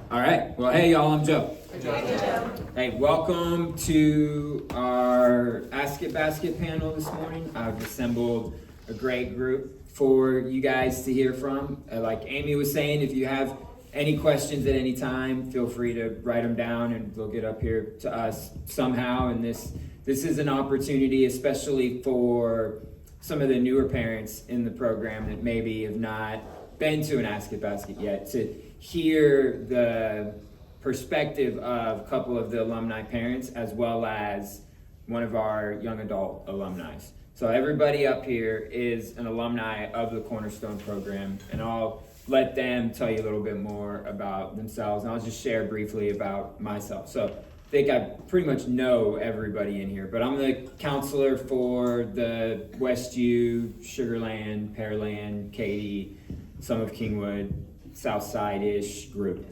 All right. Well, hey, y'all, I'm Joe. Hey, Joe. Hey, welcome to our Ask It Basket panel this morning. I've assembled a great group for you guys to hear from. Like Amy was saying, if you have any questions at any time, feel free to write them down and they'll get up here to us somehow. And this is an opportunity, especially for some of the newer parents in the program that maybe have not been to an Ask It Basket yet, to hear the perspective of a couple of the alumni parents as well as one of our young adult alumni. So everybody up here is an alumni of the Cornerstone program, and I'll let them tell you a little bit more about themselves, and I'll just share briefly about myself. So I think I pretty much know everybody in here, but I'm the counselor for the Westview, Sugarland, Pearland, Katy, some of Kingwood, Southside-ish group.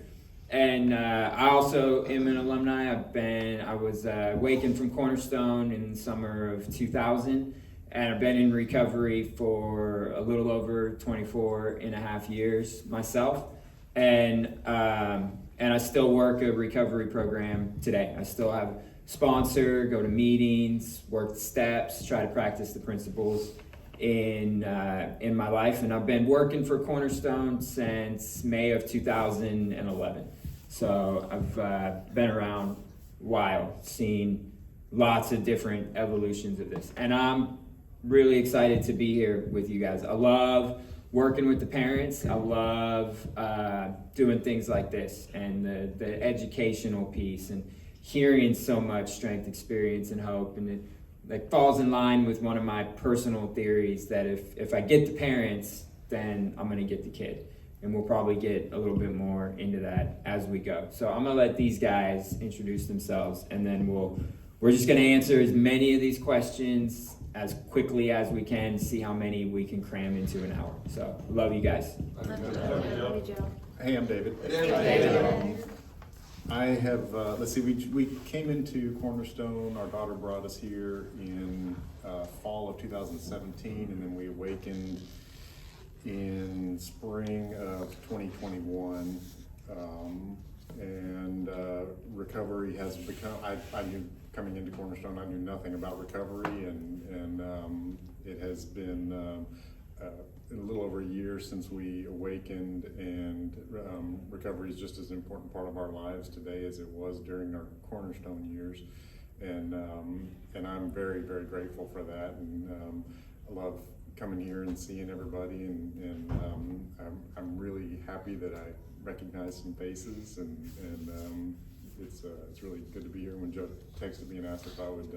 And I also am an alumni. I was awakened from Cornerstone in the summer of 2000, and I've been in recovery for a little over 24 and a half years myself. And I still work a recovery program today. I still have sponsor, go to meetings, work the steps, try to practice the principles in my life. And I've been working for Cornerstone since May of 2011. So I've been around a while, seen lots of different evolutions of this. And I'm really excited to be here with you guys. I love working with the parents. I love doing things like this and the educational piece and hearing so much strength, experience, and hope. And it like falls in line with one of my personal theories that if I get the parents, then I'm gonna get the kid. And we'll probably get a little bit more into that as we go. So I'm gonna let these guys introduce themselves, and then we're just gonna answer as many of these questions as quickly as we can, see how many we can cram into an hour. So love you guys. Love you, Joe. Hey, I'm David. I have, we came into Cornerstone, our daughter brought us here in fall of 2017, and then we awakened in spring of 2021. Recovery has become, I knew coming into Cornerstone, I knew nothing about recovery, and it has been a little over a year since we awakened, and recovery is just as an important part of our lives today as it was during our Cornerstone years, and I'm very, very grateful for that, and I love coming here and seeing everybody, and I'm really happy that I recognize some faces, and it's really good to be here. When Joe texted me and asked if I would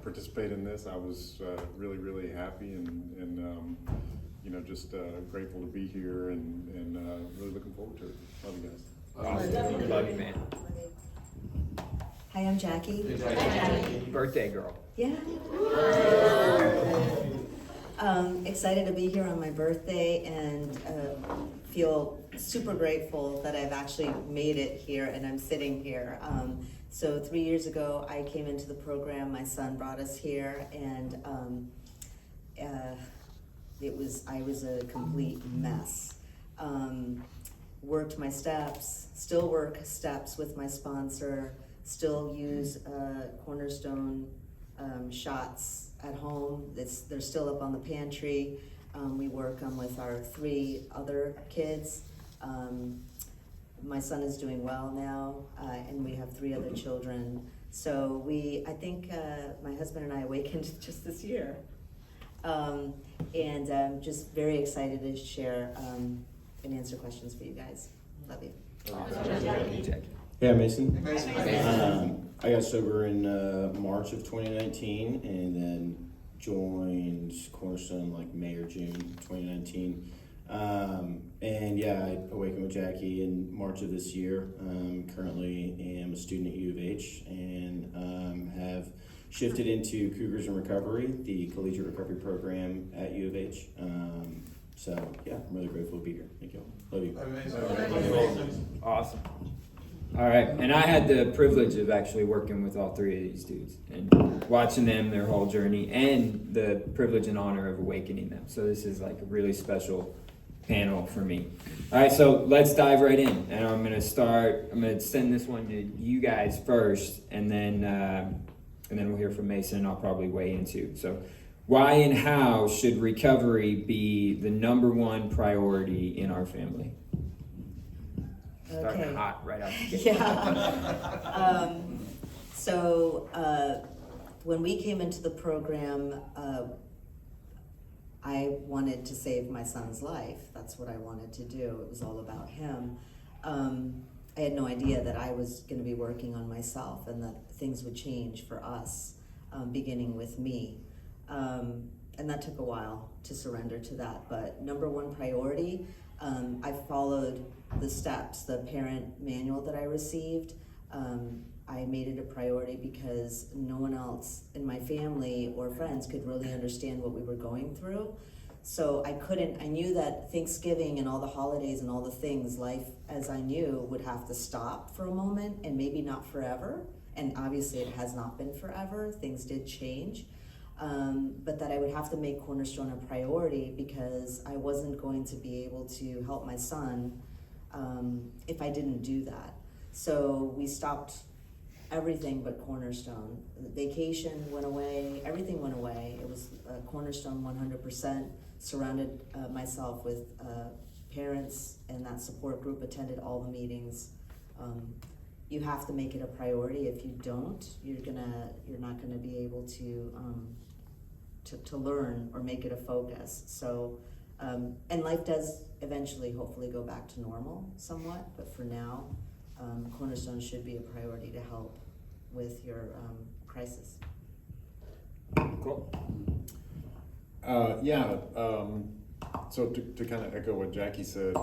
participate in this, I was really, really happy, and just grateful to be here, and really looking forward to it. Love you guys. Awesome. Love you, man. Hi, I'm Jackie. Birthday girl. Yeah. Excited to be here on my birthday, and feel super grateful that I've actually made it here and I'm sitting here. So 3 years ago, I came into the program. My son brought us here, and I was a complete mess. Worked my steps, still work steps with my sponsor, still use Cornerstone shots at home. They're still up on the pantry. We work with our 3 other kids. My son is doing well now, and we have 3 other children. So I think my husband and I awakened just this year. And I'm just very excited to share and answer questions for you guys. Love you. Yeah, Mason. I got sober in March of 2019, and then joined Cornerstone like May or June 2019. And yeah, I awakened with Jackie in March of this year. Currently am a student at U of H, and have shifted into Cougars in Recovery, the collegiate recovery program at U of H. So yeah, I'm really grateful to be here. Thank you all. Love you. Amazing. Awesome. All right, and I had the privilege of actually working with all 3 of these dudes and watching them, their whole journey, and the privilege and honor of awakening them. So this is like a really special panel for me. All right, so let's dive right in, and I'm gonna send this one to you guys first, and then we'll hear from Mason, and I'll probably weigh in too. So, why and how should recovery be the number one priority in our family? Starting Okay. hot right out the gate. Yeah. When we came into the program, I wanted to save my son's life. That's what I wanted to do. It was all about him. I had no idea that I was going to be working on myself and that things would change for us, beginning with me. And that took a while to surrender to that. But number one priority, I followed the steps, the parent manual that I received. I made it a priority because no one else in my family or friends could really understand what we were going through. So I knew that Thanksgiving and all the holidays and all the things, life as I knew, would have to stop for a moment and maybe not forever. And obviously it has not been forever, things did change. But that I would have to make Cornerstone a priority because I wasn't going to be able to help my son if I didn't do that. So we stopped everything but Cornerstone. The vacation went away, everything went away. It was Cornerstone 100%, surrounded myself with parents, and that support group attended all the meetings. You have to make it a priority. If you don't, you're not gonna be able to learn or make it a focus. So, and life does eventually, hopefully, go back to normal somewhat, but for now, Cornerstone should be a priority to help with your crisis. Cool. So to kind of echo what Jackie said,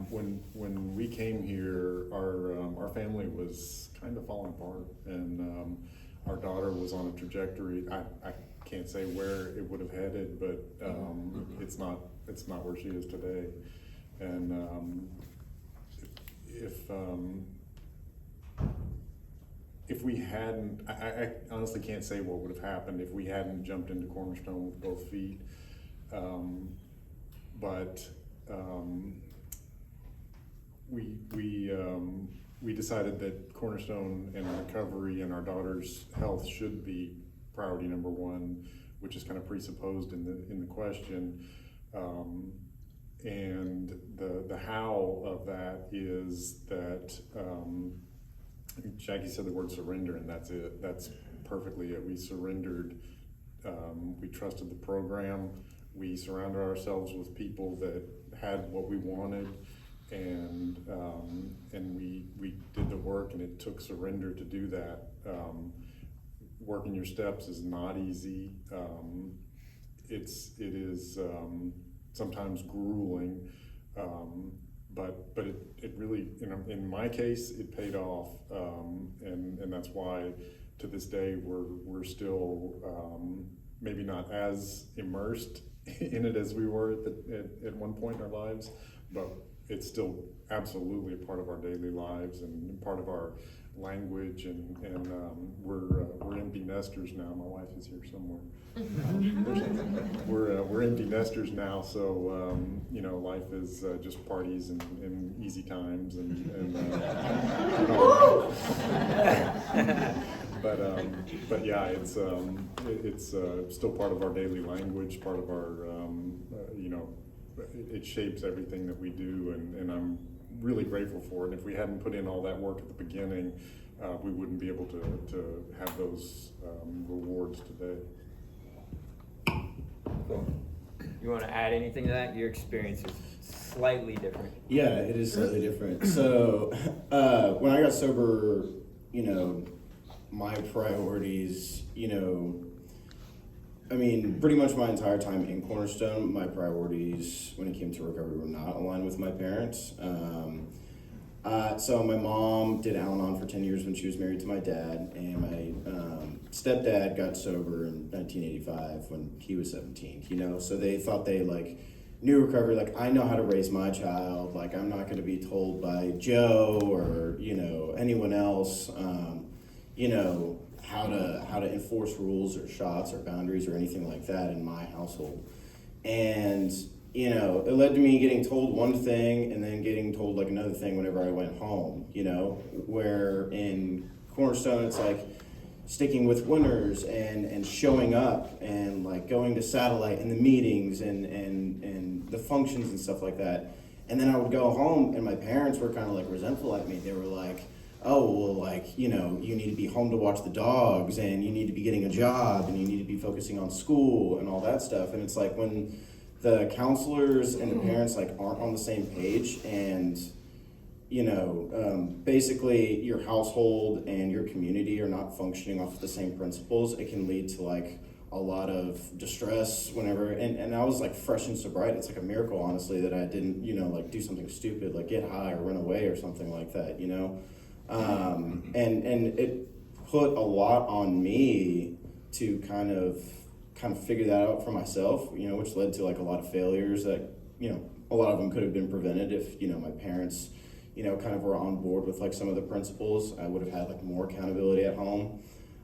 when we came here, our family was kind of falling apart, and our daughter was on a trajectory. I can't say where it would have headed, but it's not where she is today. And if we hadn't, I honestly can't say what would have happened if we hadn't jumped into Cornerstone with both feet. But we decided that Cornerstone and recovery and our daughter's health should be priority number one, which is kind of presupposed in the question. And the how of that is that Jackie said the word surrender, and that's it. That's perfectly it. We surrendered. We trusted the program. We surrounded ourselves with people that had what we wanted, and we did the work. And it took surrender to do that. Working your steps is not easy. It is sometimes grueling, but it really, in my case, it paid off, and that's why to this day we're still maybe not as immersed in it as we were at one point in our lives, but it's still absolutely a part of our daily lives and part of our language, and we're empty nesters now. My wife is here somewhere. We're empty nesters now, so life is just parties and easy times but yeah, it's still part of our daily language, part of our it shapes everything that we do, and I'm really grateful for it. And if we hadn't put in all that work at the beginning, we wouldn't be able to have those rewards today. Cool. You want to add anything to that? Your experience is slightly different. Yeah, it is slightly different. So when I got sober, my priorities, pretty much my entire time in Cornerstone, my priorities when it came to recovery were not aligned with my parents. So my mom did Al-Anon for 10 years when she was married to my dad, and my stepdad got sober in 1985 when he was 17, so they thought they knew recovery, I know how to raise my child, I'm not going to be told by Joe or, anyone else, how to enforce rules or shots or boundaries or anything like that in my household. And you know, it led to me getting told one thing and then getting told like another thing whenever I went home, you know, where in Cornerstone it's like sticking with winners and showing up and like going to satellite and the meetings and the functions and stuff like that. And then I would go home and my parents were kind of like resentful at me. They were like, oh, well, like, you know, you need to be home to watch the dogs and you need to be getting a job and you need to be focusing on school and all that stuff. And it's like when the counselors and the parents like aren't on the same page and, you know, basically your household and your community are not functioning off of the same principles, it can lead to like a lot of distress whenever, and I was like fresh in sobriety. It's like a miracle, honestly, that I didn't, you know, like do something stupid, like get high or run away or something like that, you know? And it put a lot on me to kind of figure that out for myself, you know, which led to like a lot of failures that, you know, a lot of them could have been prevented if, you know, my parents, you know, kind of were on board with like some of the principles. I would have had like more accountability at home.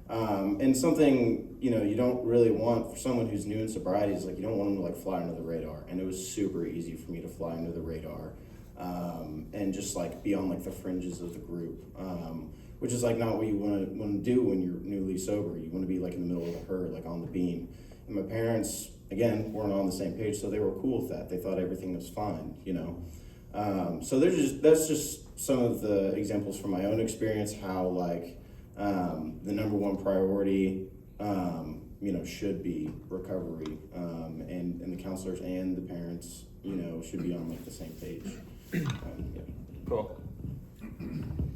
And something, you know, you don't really want for someone who's new in sobriety is like, you don't want them to like fly under the radar. And it was super easy for me to fly under the radar. And just like be on like the fringes of the group, which is like not what you want to do when you're newly sober. You want to be like in the middle of the herd, like on the beam. And my parents, again, weren't on the same page, so they were cool with that. They thought everything was fine, you know. So that's just some of the examples from my own experience, how like the number one priority, you know, should be recovery, and the counselors and the parents, you know, should be on like the same page. Yeah. Cool.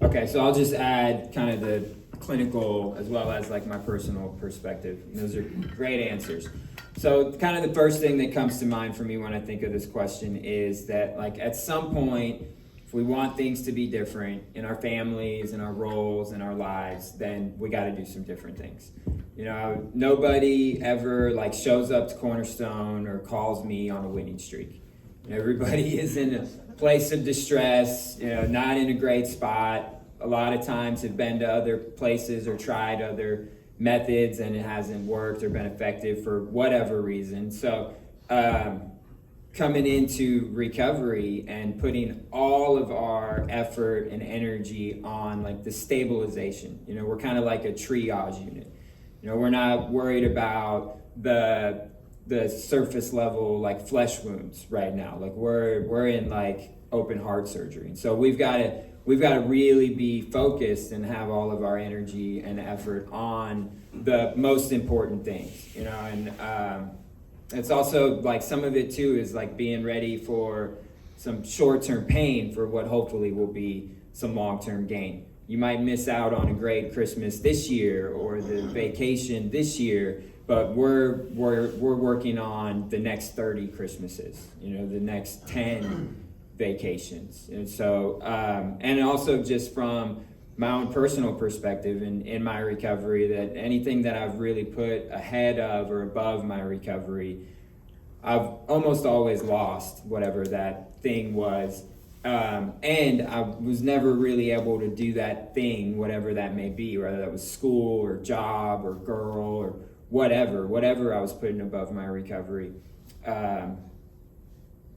Okay, so I'll just add kind of the clinical as well as like my personal perspective. And those are great answers. So kind of the first thing that comes to mind for me when I think of this question is that like at some point, if we want things to be different in our families and our roles and our lives, then we got to do some different things. You know, nobody ever like shows up to Cornerstone or calls me on a winning streak. Everybody is in a place of distress, you know, not in a great spot. A lot of times have been to other places or tried other methods and it hasn't worked or been effective for whatever reason. So coming into recovery and putting all of our effort and energy on like the stabilization, you know, we're kind of like a triage unit. You know, we're not worried about the surface level like flesh wounds right now. Like we're in like open heart surgery. And so we've got to really be focused and have all of our energy and effort on the most important things, you know, and it's also like some of it too is like being ready for some short-term pain for what hopefully will be some long-term gain. You might miss out on a great Christmas this year or the vacation this year, but we're working on the next 30 Christmases, you know, the next 10 vacations. And so, and also just from my own personal perspective in my recovery, that anything that I've really put ahead of or above my recovery, I've almost always lost whatever that thing was. And I was never really able to do that thing, whatever that may be, whether that was school or job or girl or whatever I was putting above my recovery,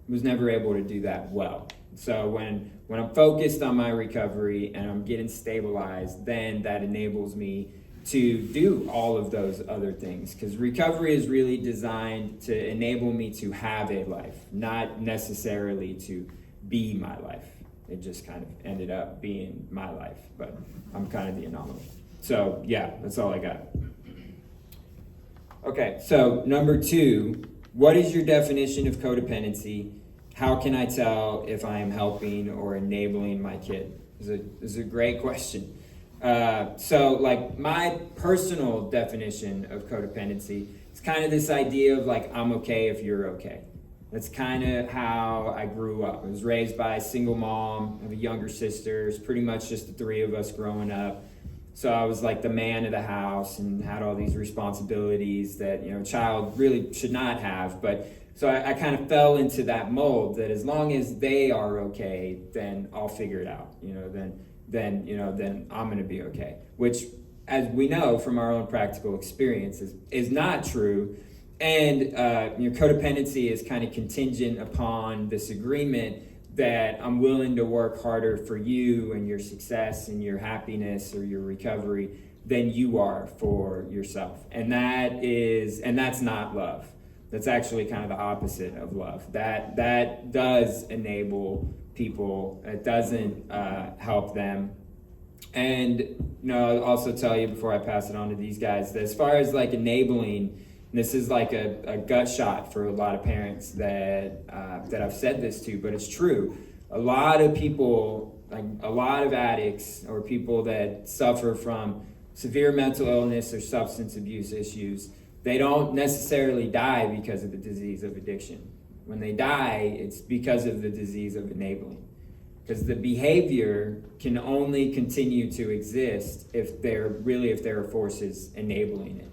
was never able to do that well. So when I'm focused on my recovery and I'm getting stabilized, then that enables me to do all of those other things. Because recovery is really designed to enable me to have a life, not necessarily to be my life. It just kind of ended up being my life, but I'm kind of the anomaly. So yeah, that's all I got. Okay, so number 2, what is your definition of codependency? How can I tell if I am helping or enabling my kid? This is a great question. So like my personal definition of codependency is kind of this idea of like, I'm okay if you're okay. That's kind of how I grew up. I was raised by a single mom, I have a younger sister. It's pretty much just the 3 of us growing up. So I was like the man of the house and had all these responsibilities that, you know, a child really should not have. But so I kind of fell into that mold that as long as they are okay, then I'll figure it out. You know, then I'm going to be okay. Which, as we know from our own practical experience, is not true. And your codependency is kind of contingent upon this agreement that I'm willing to work harder for you and your success and your happiness or your recovery than you are for yourself. And that's not love. That's actually kind of the opposite of love. That does enable people. It doesn't help them. And I'll also tell you before I pass it on to these guys that as far as like enabling, this is like a gut shot for a lot of parents that I've said this to, but it's true. A lot of people, like a lot of addicts or people that suffer from severe mental illness or substance abuse issues, they don't necessarily die because of the disease of addiction. When they die, it's because of the disease of enabling. Because the behavior can only continue to exist if there are forces enabling it.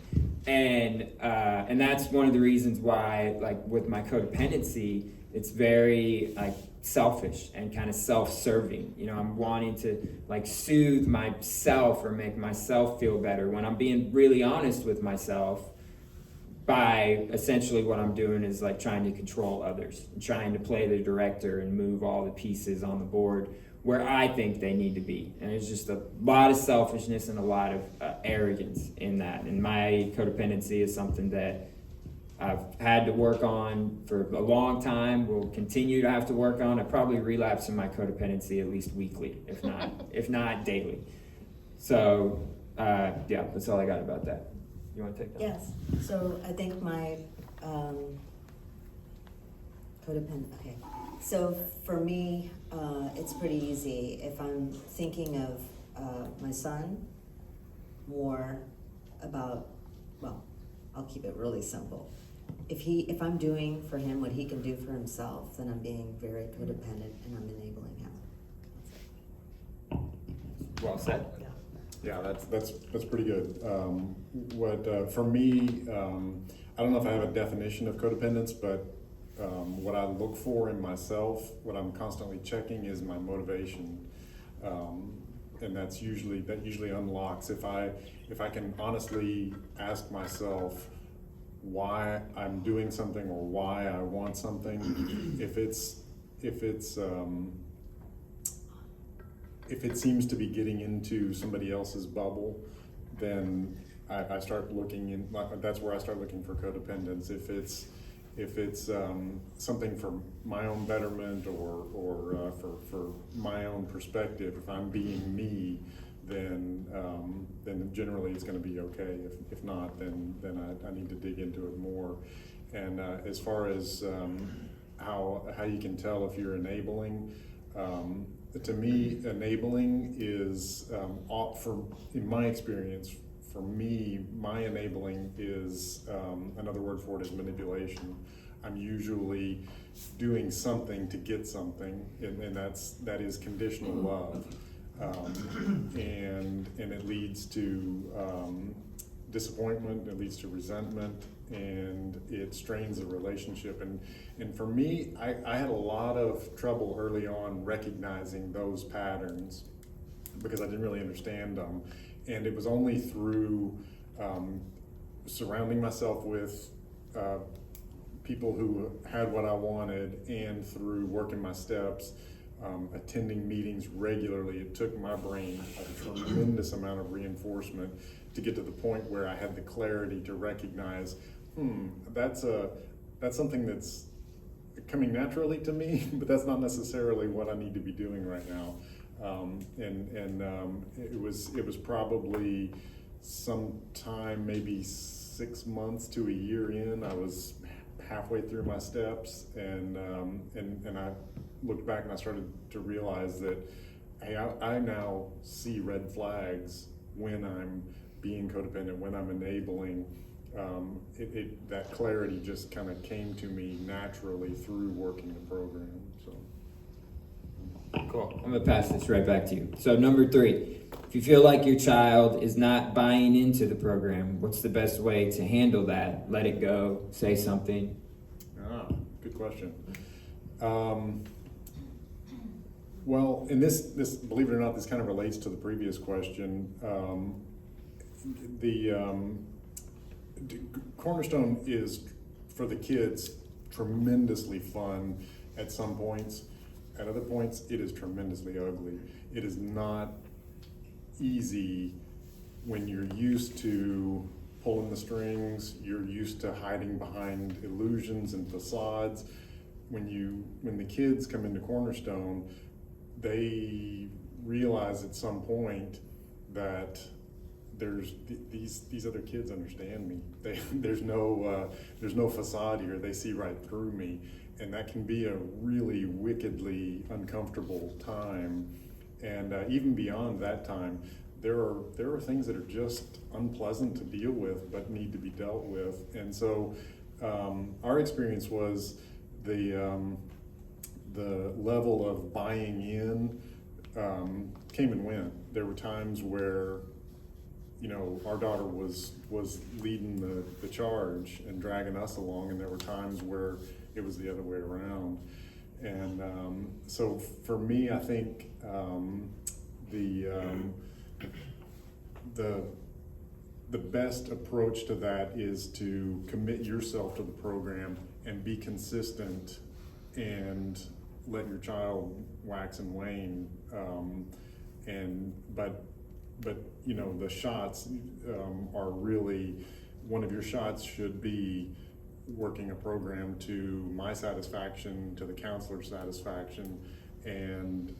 And that's one of the reasons why, like with my codependency, it's very like selfish and kind of self-serving. I'm wanting to like soothe myself or make myself feel better when I'm being really honest with myself by essentially what I'm doing is like trying to control others and trying to play the director and move all the pieces on the board where I think they need to be. And there's just a lot of selfishness and a lot of arrogance in that. And my codependency is something that I've had to work on for a long time, will continue to have to work on. I probably relapse in my codependency at least weekly, if not daily. So yeah, that's all I got about that. You want to take that? Yes, so I think my codependent, okay. So for me, it's pretty easy. If I'm thinking of my son, more about, well, I'll keep it really simple. If I'm doing for him what he can do for himself, then I'm being very codependent and I'm enabling him. Well said. Yeah. Yeah, that's pretty good. For me, I don't know if I have a definition of codependence, but what I look for in myself, what I'm constantly checking is my motivation, and that usually unlocks if I can honestly ask myself why I'm doing something or why I want something. If it seems to be getting into somebody else's bubble, then I start looking in. That's where I start looking for codependence. If it's something for my own betterment or for my own perspective, if I'm being me, then generally it's going to be okay. If not, then I need to dig into it more. And as far as how you can tell if you're enabling. To me, enabling is, in my experience, for me, my enabling is, another word for it is manipulation. I'm usually doing something to get something, and that is conditional love. And it leads to disappointment, it leads to resentment, and it strains the relationship. And for me, I had a lot of trouble early on recognizing those patterns because I didn't really understand them. And it was only through surrounding myself with people who had what I wanted and through working my steps, attending meetings regularly. It took my brain a tremendous amount of reinforcement to get to the point where I had the clarity to recognize, that's something that's coming naturally to me, but that's not necessarily what I need to be doing right now. It was probably sometime maybe 6 months to a year in. I was halfway through my steps, and I looked back and I started to realize that, hey, I now see red flags when I'm being codependent, when I'm enabling. That clarity just kind of came to me naturally through working the program. So cool. I'm gonna pass this right back to you. So number 3, if you feel like your child is not buying into the program, what's the best way to handle that? Let it go, say something. Good question. Well, in this, believe it or not, this kind of relates to the previous question. The Cornerstone is for the kids, tremendously fun at some points. At other points, it is tremendously ugly. It is not easy when you're used to pulling the strings, you're used to hiding behind illusions and facades. When the kids come into Cornerstone, they realize at some point that these other kids understand me. There's no facade here. They see right through me, and that can be a really wickedly uncomfortable time. And even beyond that time, there are things that are just unpleasant to deal with, but need to be dealt with. And so our experience was the level of buying in came and went. There were times where, you know, our daughter was leading the charge and dragging us along, and there were times where it was the other way around. And so for me, I think the best approach to that is to commit yourself to the program and be consistent and let your child wax and wane. But you know, the shots are really, one of your shots should be working a program to my satisfaction, to the counselor's satisfaction. And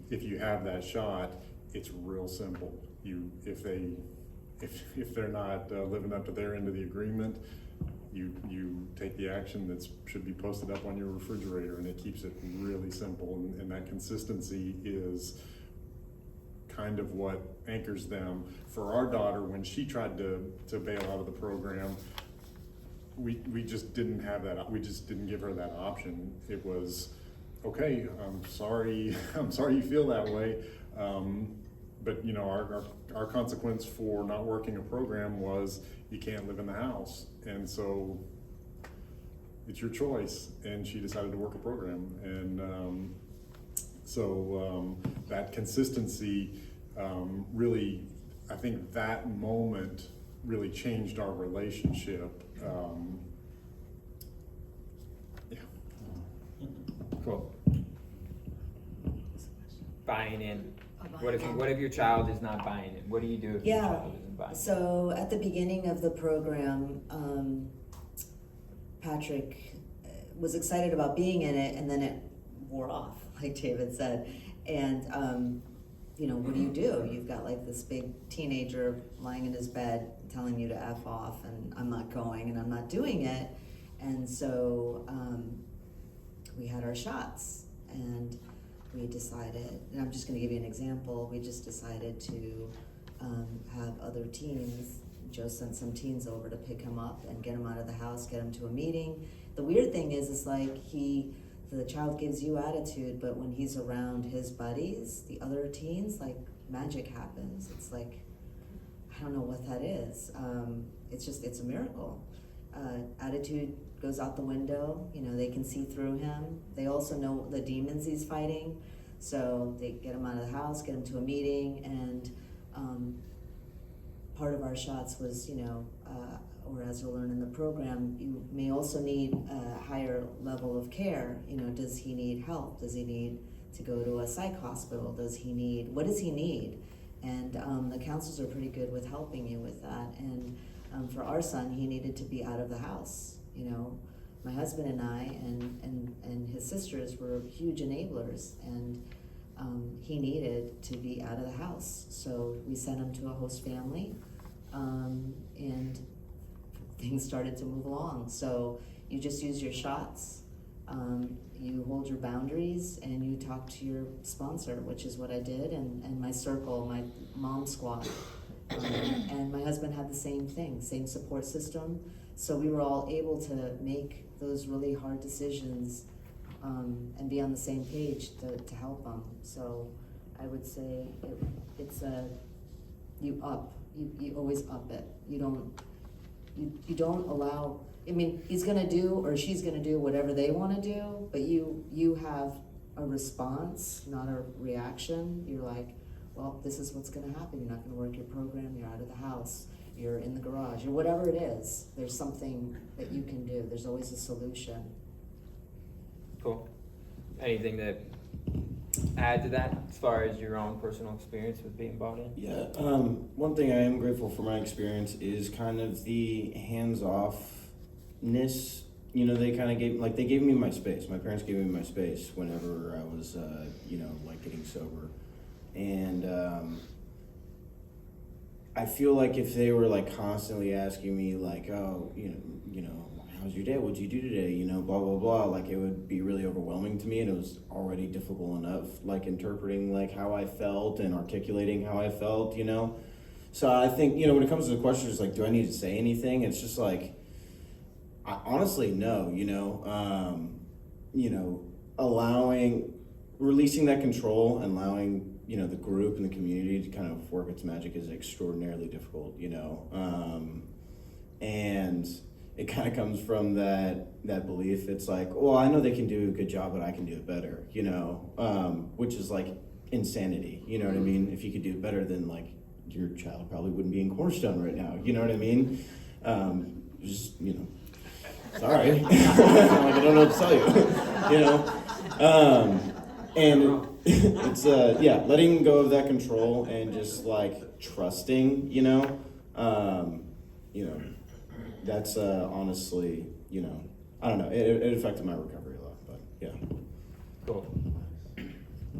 if you have that shot, it's real simple. If they're not living up to their end of the agreement, you take the action that should be posted up on your refrigerator, and it keeps it really simple. And that consistency is kind of what anchors them. For our daughter, when she tried to bail out of the program, we just didn't have that. We just didn't give her that option. It was, okay, I'm sorry you feel that way. But you know, our consequence for not working a program was you can't live in the house. And so it's your choice. And she decided to work a program. And so that consistency really, I think that moment really changed our relationship. Yeah. Cool. Buying in. What if your child is not buying in? What do you do if your Yeah, child isn't buying in? so at the beginning of the program, Patrick was excited about being in it, and then it wore off, like David said. And you know, what do? You've got like this big teenager lying in his bed telling you to F off, and I'm not going and I'm not doing it. And so we had our shots, and we decided, and I'm just gonna give you an example, we just decided to have other teens. Joe sent some teens over to pick him up and get him out of the house, get him to a meeting. The weird thing is like the child gives you attitude, but when he's around his buddies, the other teens, like magic happens. It's like, I don't know what that is. It's a miracle. Attitude goes out the window. You know, they can see through him. They also know the demons he's fighting. So they get him out of the house, get him to a meeting, and part of our shots was, you know, or as you'll learn in the program, you may also need a higher level of care. You know, does he need help? Does he need to go to a psych hospital? What does he need? And the counselors are pretty good with helping you with that. And for our son, he needed to be out of the house. You know, my husband and I and his sisters were huge enablers, and he needed to be out of the house. So we sent him to a host family, and things started to move along. So you just use your shots, you hold your boundaries, and you talk to your sponsor, which is what I did, and my circle, my mom squad. And my husband had the same thing, same support system. So we were all able to make those really hard decisions and be on the same page to help them. So I would say you always up it. You don't allow, I mean, he's gonna do or she's gonna do whatever they wanna do, but you have a response, not a reaction. You're like, well, this is what's gonna happen. You're not gonna work your program, you're out of the house. you're in the garage, or whatever it is, there's something that you can do. There's always a solution. Cool. Anything to add to that as far as your own personal experience with being bought in? Yeah, one thing I am grateful for my experience is kind of the hands-offness. You know, they kind of they gave me my space. My parents gave me my space whenever I was, like getting sober. And I feel like if they were like constantly asking me like, oh, how's your day? What'd you do today? Blah, blah, blah. Like it would be really overwhelming to me, and it was already difficult enough, like interpreting like how I felt and articulating how I felt, So I think, when it comes to the question, it's like, do I need to say anything? It's just like, honestly, no, releasing that control and allowing, the group and the community to kind of work its magic is extraordinarily difficult, and it kind of comes from that belief. It's like, well, I know they can do a good job, but I can do it better, which is like insanity. You know what I mean? If you could do it better, then like your child probably wouldn't be in Cornerstone right now. You know what I mean? Sorry. Like, I don't know what to tell you, and it's, letting go of that control and just like trusting, that's honestly, I don't know, it affected my recovery a lot, but yeah. Cool.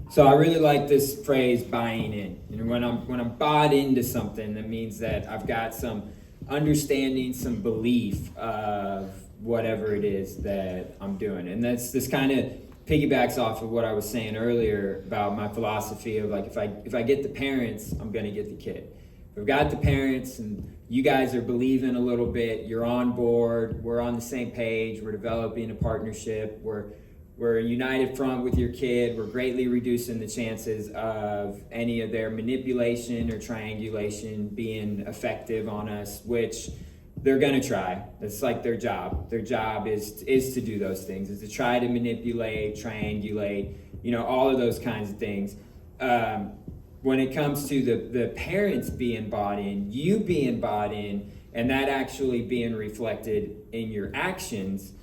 So I really like this phrase, buying in. When I'm bought into something, that means that I've got some understanding, some belief of whatever it is that I'm doing. And this kind of piggybacks off of what I was saying earlier about my philosophy of like, if I get the parents, I'm gonna get the kid. If I've got the parents and you guys are believing a little bit, you're on board, we're on the same page, we're developing a partnership, we're a united front with your kid, we're greatly reducing the chances of any of their manipulation or triangulation being effective on us, which they're gonna try. It's like their job. Their job is to do those things, is to try to manipulate, triangulate, all of those kinds of things. When it comes to the parents being bought in, you being bought in, and that actually being reflected in your actions,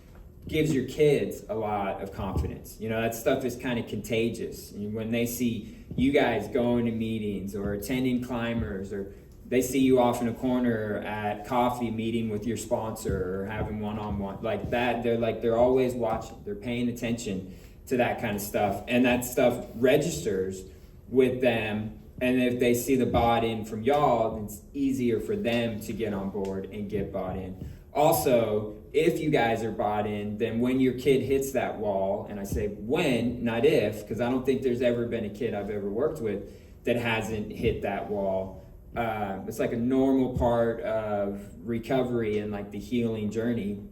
gives your kids a lot of confidence. That stuff is kind of contagious. When they see you guys going to meetings or attending climbers, or they see you off in a corner at coffee meeting with your sponsor or having one-on-one like that, they're always watching, they're paying attention to that kind of stuff, and that stuff registers with them. And if they see the bought in from y'all, it's easier for them to get on board and get bought in. Also, if you guys are bought in, then when your kid hits that wall, and I say when, not if, because I don't think there's ever been a kid I've ever worked with that hasn't hit that wall. It's like a normal part of recovery and like the healing journey,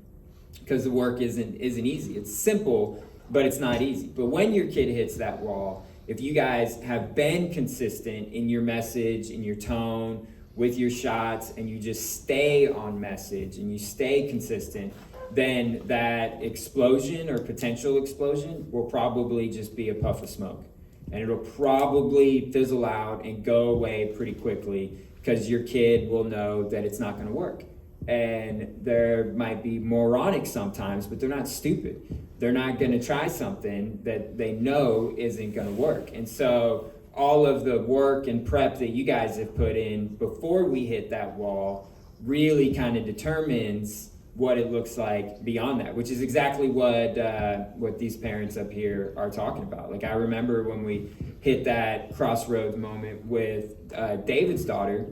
because the work isn't easy. It's simple, but it's not easy. But when your kid hits that wall, if you guys have been consistent in your message, in your tone, with your shots, and you just stay on message and you stay consistent, then that explosion or potential explosion will probably just be a puff of smoke. And it'll probably fizzle out and go away pretty quickly, because your kid will know that it's not going to work. And there might be moronic sometimes, but they're not stupid. They're not going to try something that they know isn't going to work. And so all of the work and prep that you guys have put in before we hit that wall really kind of determines what it looks like beyond that, which is exactly what these parents up here are talking about. Like, I remember when we hit that crossroads moment with David's daughter,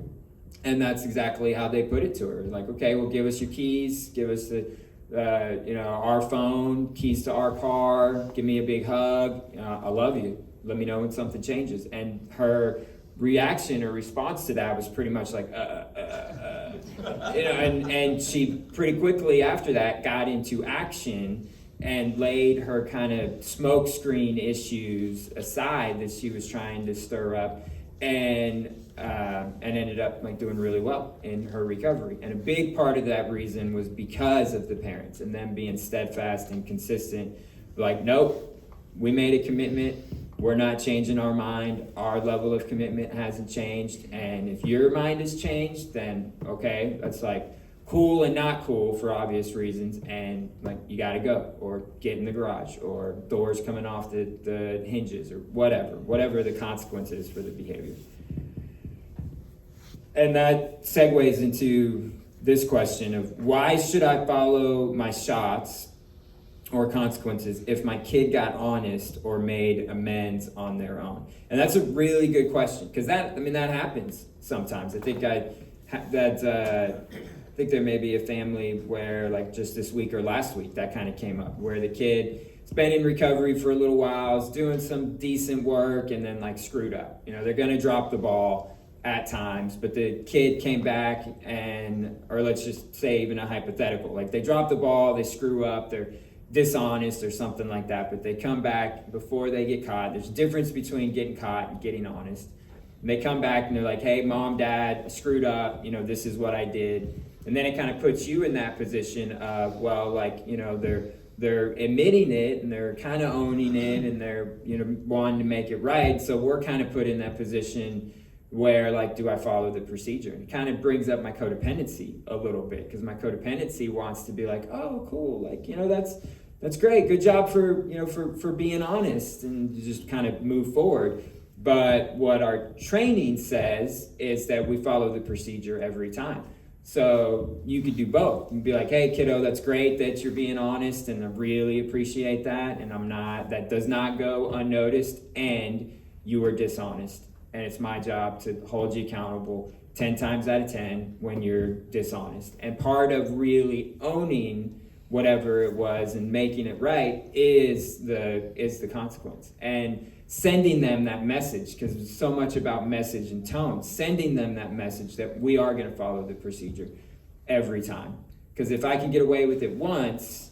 and that's exactly how they put it to her. Like, okay, well, give us your keys, give us the our phone, keys to our car, give me a big hug, I love you, let me know when something changes. And her reaction or response to that was pretty much like, and she pretty quickly after that got into action and laid her kind of smoke screen issues aside that she was trying to stir up, and ended up like doing really well in her recovery. And a big part of that reason was because of the parents and them being steadfast and consistent. Like, nope, we made a commitment, we're not changing our mind. Our level of commitment hasn't changed. And if your mind has changed, then okay, that's like cool and not cool for obvious reasons. And like, you gotta go, or get in the garage, or doors coming off the hinges, or whatever the consequence is for the behavior. And that segues into this question of, why should I follow my shots or consequences if my kid got honest or made amends on their own? And that's a really good question, because that happens sometimes. I think there may be a family where, like, just this week or last week, that kind of came up, where the kid's been in recovery for a little while, is doing some decent work, and then like screwed up. You know, they're gonna drop the ball at times, but the kid came back or let's just say even a hypothetical, like they drop the ball, they screw up, they're dishonest or something like that, but they come back before they get caught. There's a difference between getting caught and getting honest. And they come back and they're like, hey, mom, dad, I screwed up, this is what I did. And then it kind of puts you in that position of, well, like, they're admitting it and they're kind of owning it and they're, wanting to make it right. So we're kind of put in that position where, like, do I follow the procedure? And it kind of brings up my codependency a little bit, because my codependency wants to be like, oh, cool, like, that's great, good job for being honest, and just kind of move forward. But what our training says is that we follow the procedure every time. So you could do both. You could be like, hey, kiddo, that's great that you're being honest, and I really appreciate that, and that does not go unnoticed, and you were dishonest. And it's my job to hold you accountable 10 times out of 10 when you're dishonest. And part of really owning whatever it was and making it right is the consequence. And sending them that message, because it's so much about message and tone, sending them that message that we are going to follow the procedure every time. Because if I can get away with it once,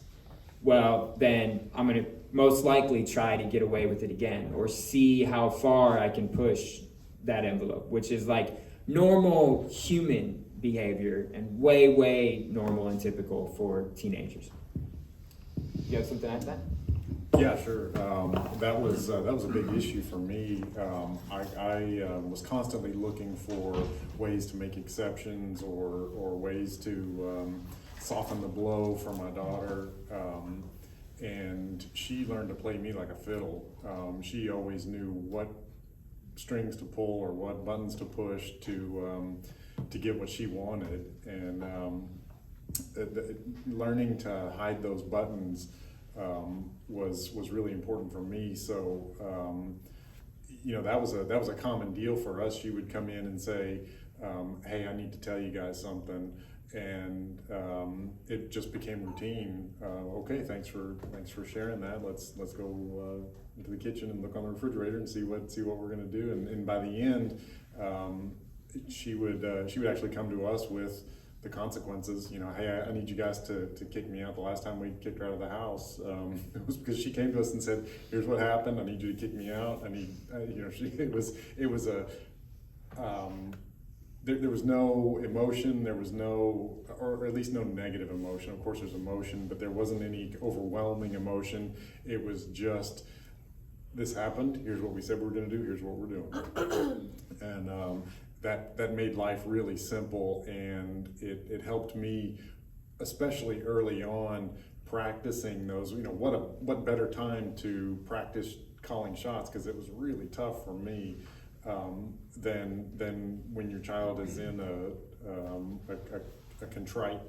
well, then I'm going to most likely try to get away with it again, or see how far I can push that envelope, which is like normal human behavior and way, way normal and typical for teenagers. You have something to add to that? Yeah, sure. That was a big issue for me. I was constantly looking for ways to make exceptions or ways to soften the blow for my daughter. And she learned to play me like a fiddle. She always knew what strings to pull or what buttons to push to get what she wanted. And learning to hide those buttons was really important for me. So that was a common deal for us. She would come in and say, hey, I need to tell you guys something, and it just became routine. Okay, thanks for sharing that. Let's go into the kitchen and look on the refrigerator and see what we're gonna do. And by the end, she would actually come to us with the consequences. Hey, I need you guys to kick me out. The last time we kicked her out of the house, it was because she came to us and said, here's what happened, I need you to kick me out. There was no emotion, there was no, or at least no negative emotion. Of course there's emotion, but there wasn't any overwhelming emotion. It was just, this happened, here's what we said we were gonna do, here's what we're doing. And that made life really simple, and it helped me, especially early on, practicing those. What better time to practice calling shots, because it was really tough for me, than when your child is in a contrite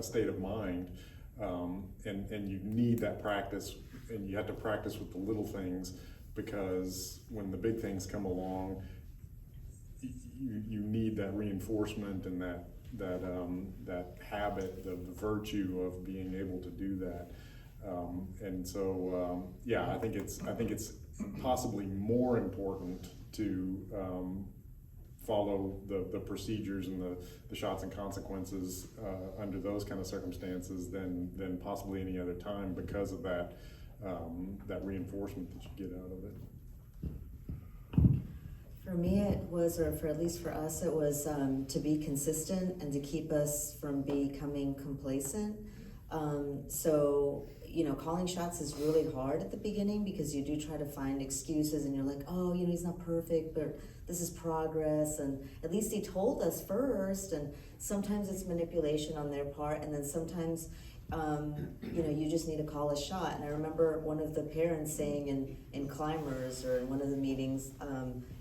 state of mind, and you need that practice, and you have to practice with the little things, because when the big things come along, you need that reinforcement and that habit, the virtue of being able to do that. I think it's possibly more important to follow the procedures and the shots and consequences under those kind of circumstances than possibly any other time, because of that reinforcement that you get out of it. For me, it was, or for at least for us, it was to be consistent and to keep us from becoming complacent. So, calling shots is really hard at the beginning because you do try to find excuses and you're like, oh, he's not perfect, but this is progress, and at least he told us first. And sometimes it's manipulation on their part, and then sometimes you just need to call a shot. And I remember one of the parents saying in climbers or in one of the meetings,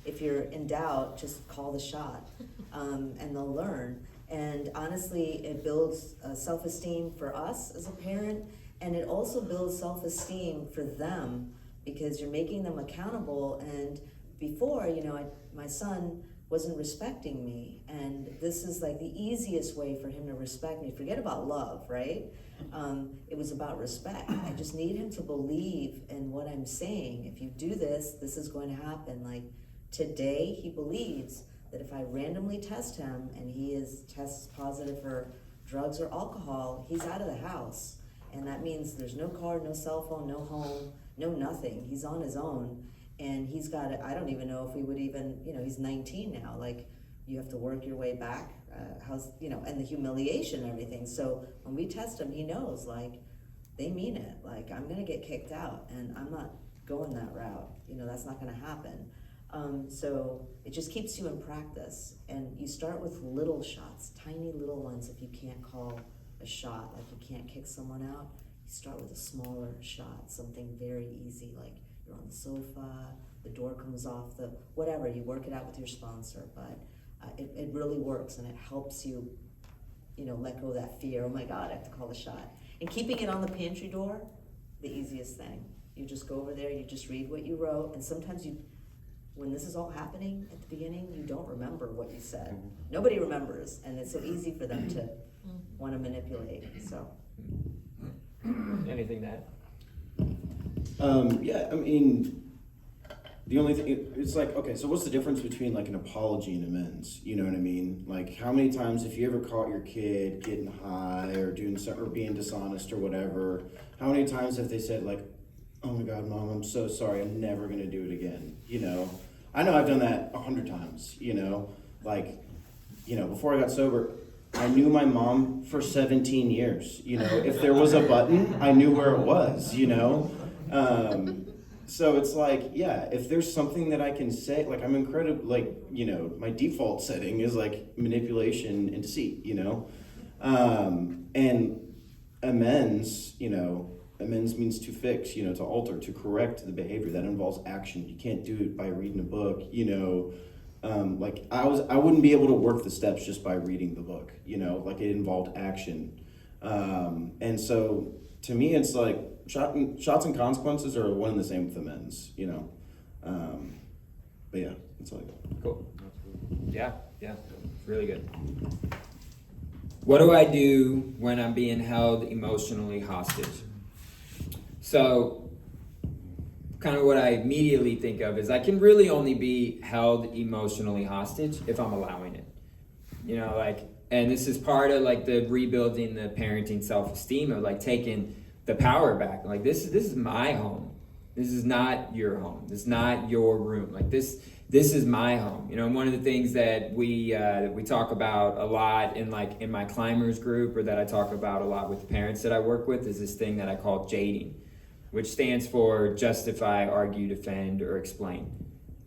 if you're in doubt, just call the shot, and they'll learn. And honestly, it builds self-esteem for us as a parent, and it also builds self-esteem for them because you're making them accountable. And before, my son wasn't respecting me, and this is like the easiest way for him to respect me. Forget about love, right? It was about respect. I just need him to believe in what I'm saying. If you do this, this is going to happen. Like today, he believes that if I randomly test him and he tests positive for drugs or alcohol, he's out of the house. And that means there's no car, no cell phone, no home, no nothing. He's on his own. And he's got it. I don't even know if we would even, he's 19 now. Like, you have to work your way back. And the humiliation and everything. So when we test him, he knows, like, they mean it. Like, I'm going to get kicked out, and I'm not going that route. That's not going to happen. So it just keeps you in practice. And you start with little shots, tiny little ones. If you can't call a shot, like you can't kick someone out, you start with a smaller shot, something very easy, like you're on the sofa, the door comes off, whatever, you work it out with your sponsor. But it really works, and it helps you, let go of that fear. Oh my God, I have to call the shot. And keeping it on the pantry door, the easiest thing. You just go over there, you just read what you wrote, and sometimes when this is all happening at the beginning, you don't remember what you said. Nobody remembers, and it's so easy for them to want to manipulate. So, anything to add? The only thing, it's like, okay, so what's the difference between like an apology and amends? You know what I mean? Like, how many times if you ever caught your kid getting high or doing something or being dishonest or whatever, how many times have they said like, oh my God, Mom, I'm so sorry, I'm never gonna do it again? I know I've done that 100 times, before I got sober, I knew my mom for 17 years, if there was a button, I knew where it was, so it's like, yeah, if there's something that I can say, like I'm incredible, my default setting is like manipulation and deceit, and amends, amends means to fix, to alter, to correct the behavior. That involves action. You can't do it by reading a book, I wouldn't be able to work the steps just by reading the book, it involved action. And so to me, it's like shots and consequences are one and the same with amends, but yeah, that's all I got. Cool. Yeah, really good. What do I do when I'm being held emotionally hostage? So, kind of what I immediately think of is I can really only be held emotionally hostage if I'm allowing it. And this is part of like the rebuilding the parenting self-esteem of like taking the power back. Like this is my home. This is not your home. This is not your room. Like this is my home. One of the things that we talk about a lot in my climbers group, or that I talk about a lot with the parents that I work with, is this thing that I call jading, which stands for justify, argue, defend, or explain.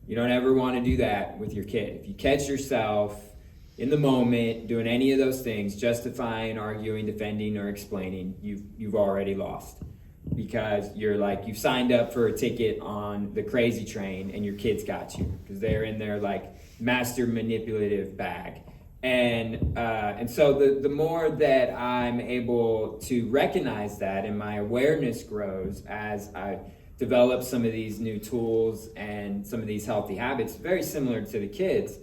You don't ever want to do that with your kid. If you catch yourself in the moment doing any of those things, justifying, arguing, defending, or explaining, you've already lost. Because you've signed up for a ticket on the crazy train and your kids got you because they're in their like master manipulative bag. And so the more that I'm able to recognize that and my awareness grows as I develop some of these new tools and some of these healthy habits, very similar to the kids,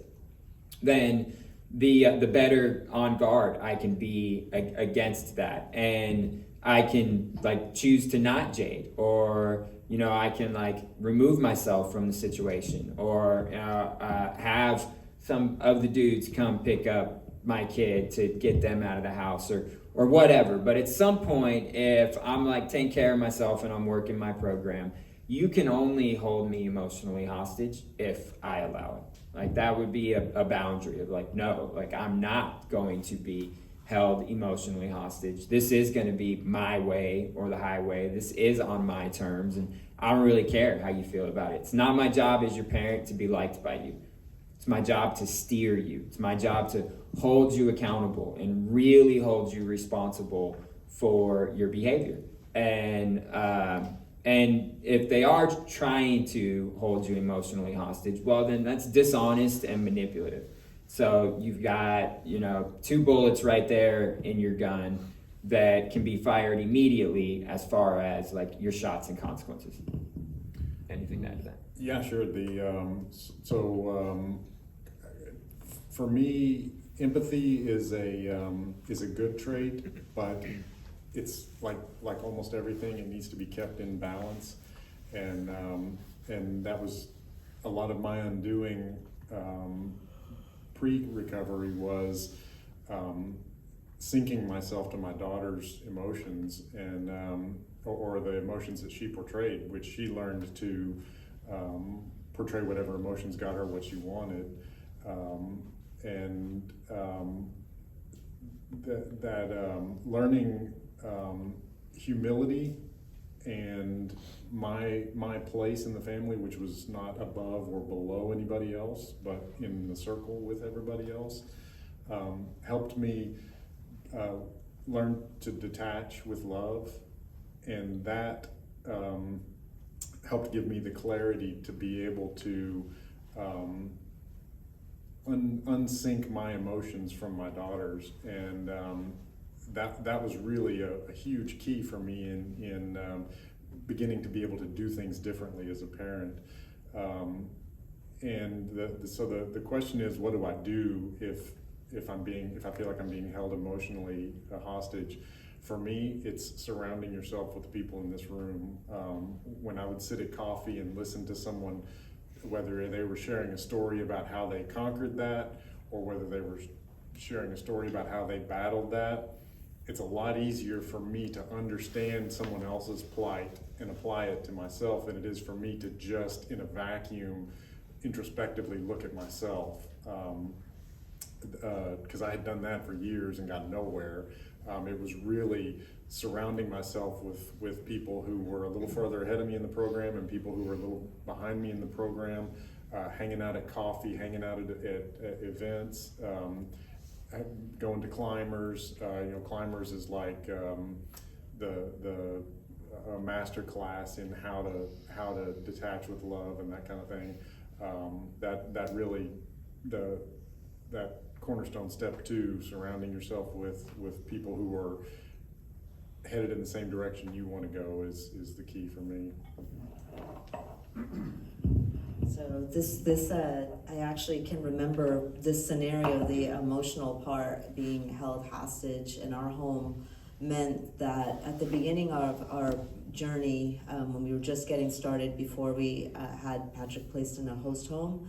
then the better on guard I can be against that. And I can choose to not jade, or I can remove myself from the situation, or have some of the dudes come pick up my kid to get them out of the house, or whatever. But at some point, if I'm taking care of myself and I'm working my program, you can only hold me emotionally hostage if I allow it. That would be a boundary of no, I'm not going to be held emotionally hostage. This is going to be my way or the highway. This is on my terms, and I don't really care how you feel about it. It's not my job as your parent to be liked by you. It's my job to steer you. It's my job to hold you accountable and really hold you responsible for your behavior. And if they are trying to hold you emotionally hostage, well, then that's dishonest and manipulative. So you've got, 2 bullets right there in your gun that can be fired immediately as far as like your shots and consequences. Anything to add to that? Yeah, sure. For me, empathy is a good trait, but it's like almost everything. It needs to be kept in balance, and that was a lot of my undoing pre-recovery was syncing myself to my daughter's emotions and or the emotions that she portrayed, which she learned to portray whatever emotions got her what she wanted. Learning humility and my place in the family, which was not above or below anybody else, but in the circle with everybody else, helped me learn to detach with love, and that helped give me the clarity to be able to unsync my emotions from my daughters, and that was really a huge key for me in beginning to be able to do things differently as a parent. So the question is, what do I do if I feel like I'm being held emotionally hostage? For me, it's surrounding yourself with the people in this room. When I would sit at coffee and listen to someone, whether they were sharing a story about how they conquered that, or whether they were sharing a story about how they battled that, it's a lot easier for me to understand someone else's plight and apply it to myself than it is for me to just, in a vacuum, introspectively look at myself. Because I had done that for years and got nowhere. It was really surrounding myself with people who were a little further ahead of me in the program and people who were a little behind me in the program, hanging out at coffee, hanging out at events, going to climbers. Climbers is like the master class in how to detach with love and that kind of thing. That really that Cornerstone step 2, surrounding yourself with people who are headed in the same direction you want to go is the key for me. So this I actually can remember this scenario, the emotional part, being held hostage in our home, meant that at the beginning of our journey, when we were just getting started before we had Patrick placed in a host home,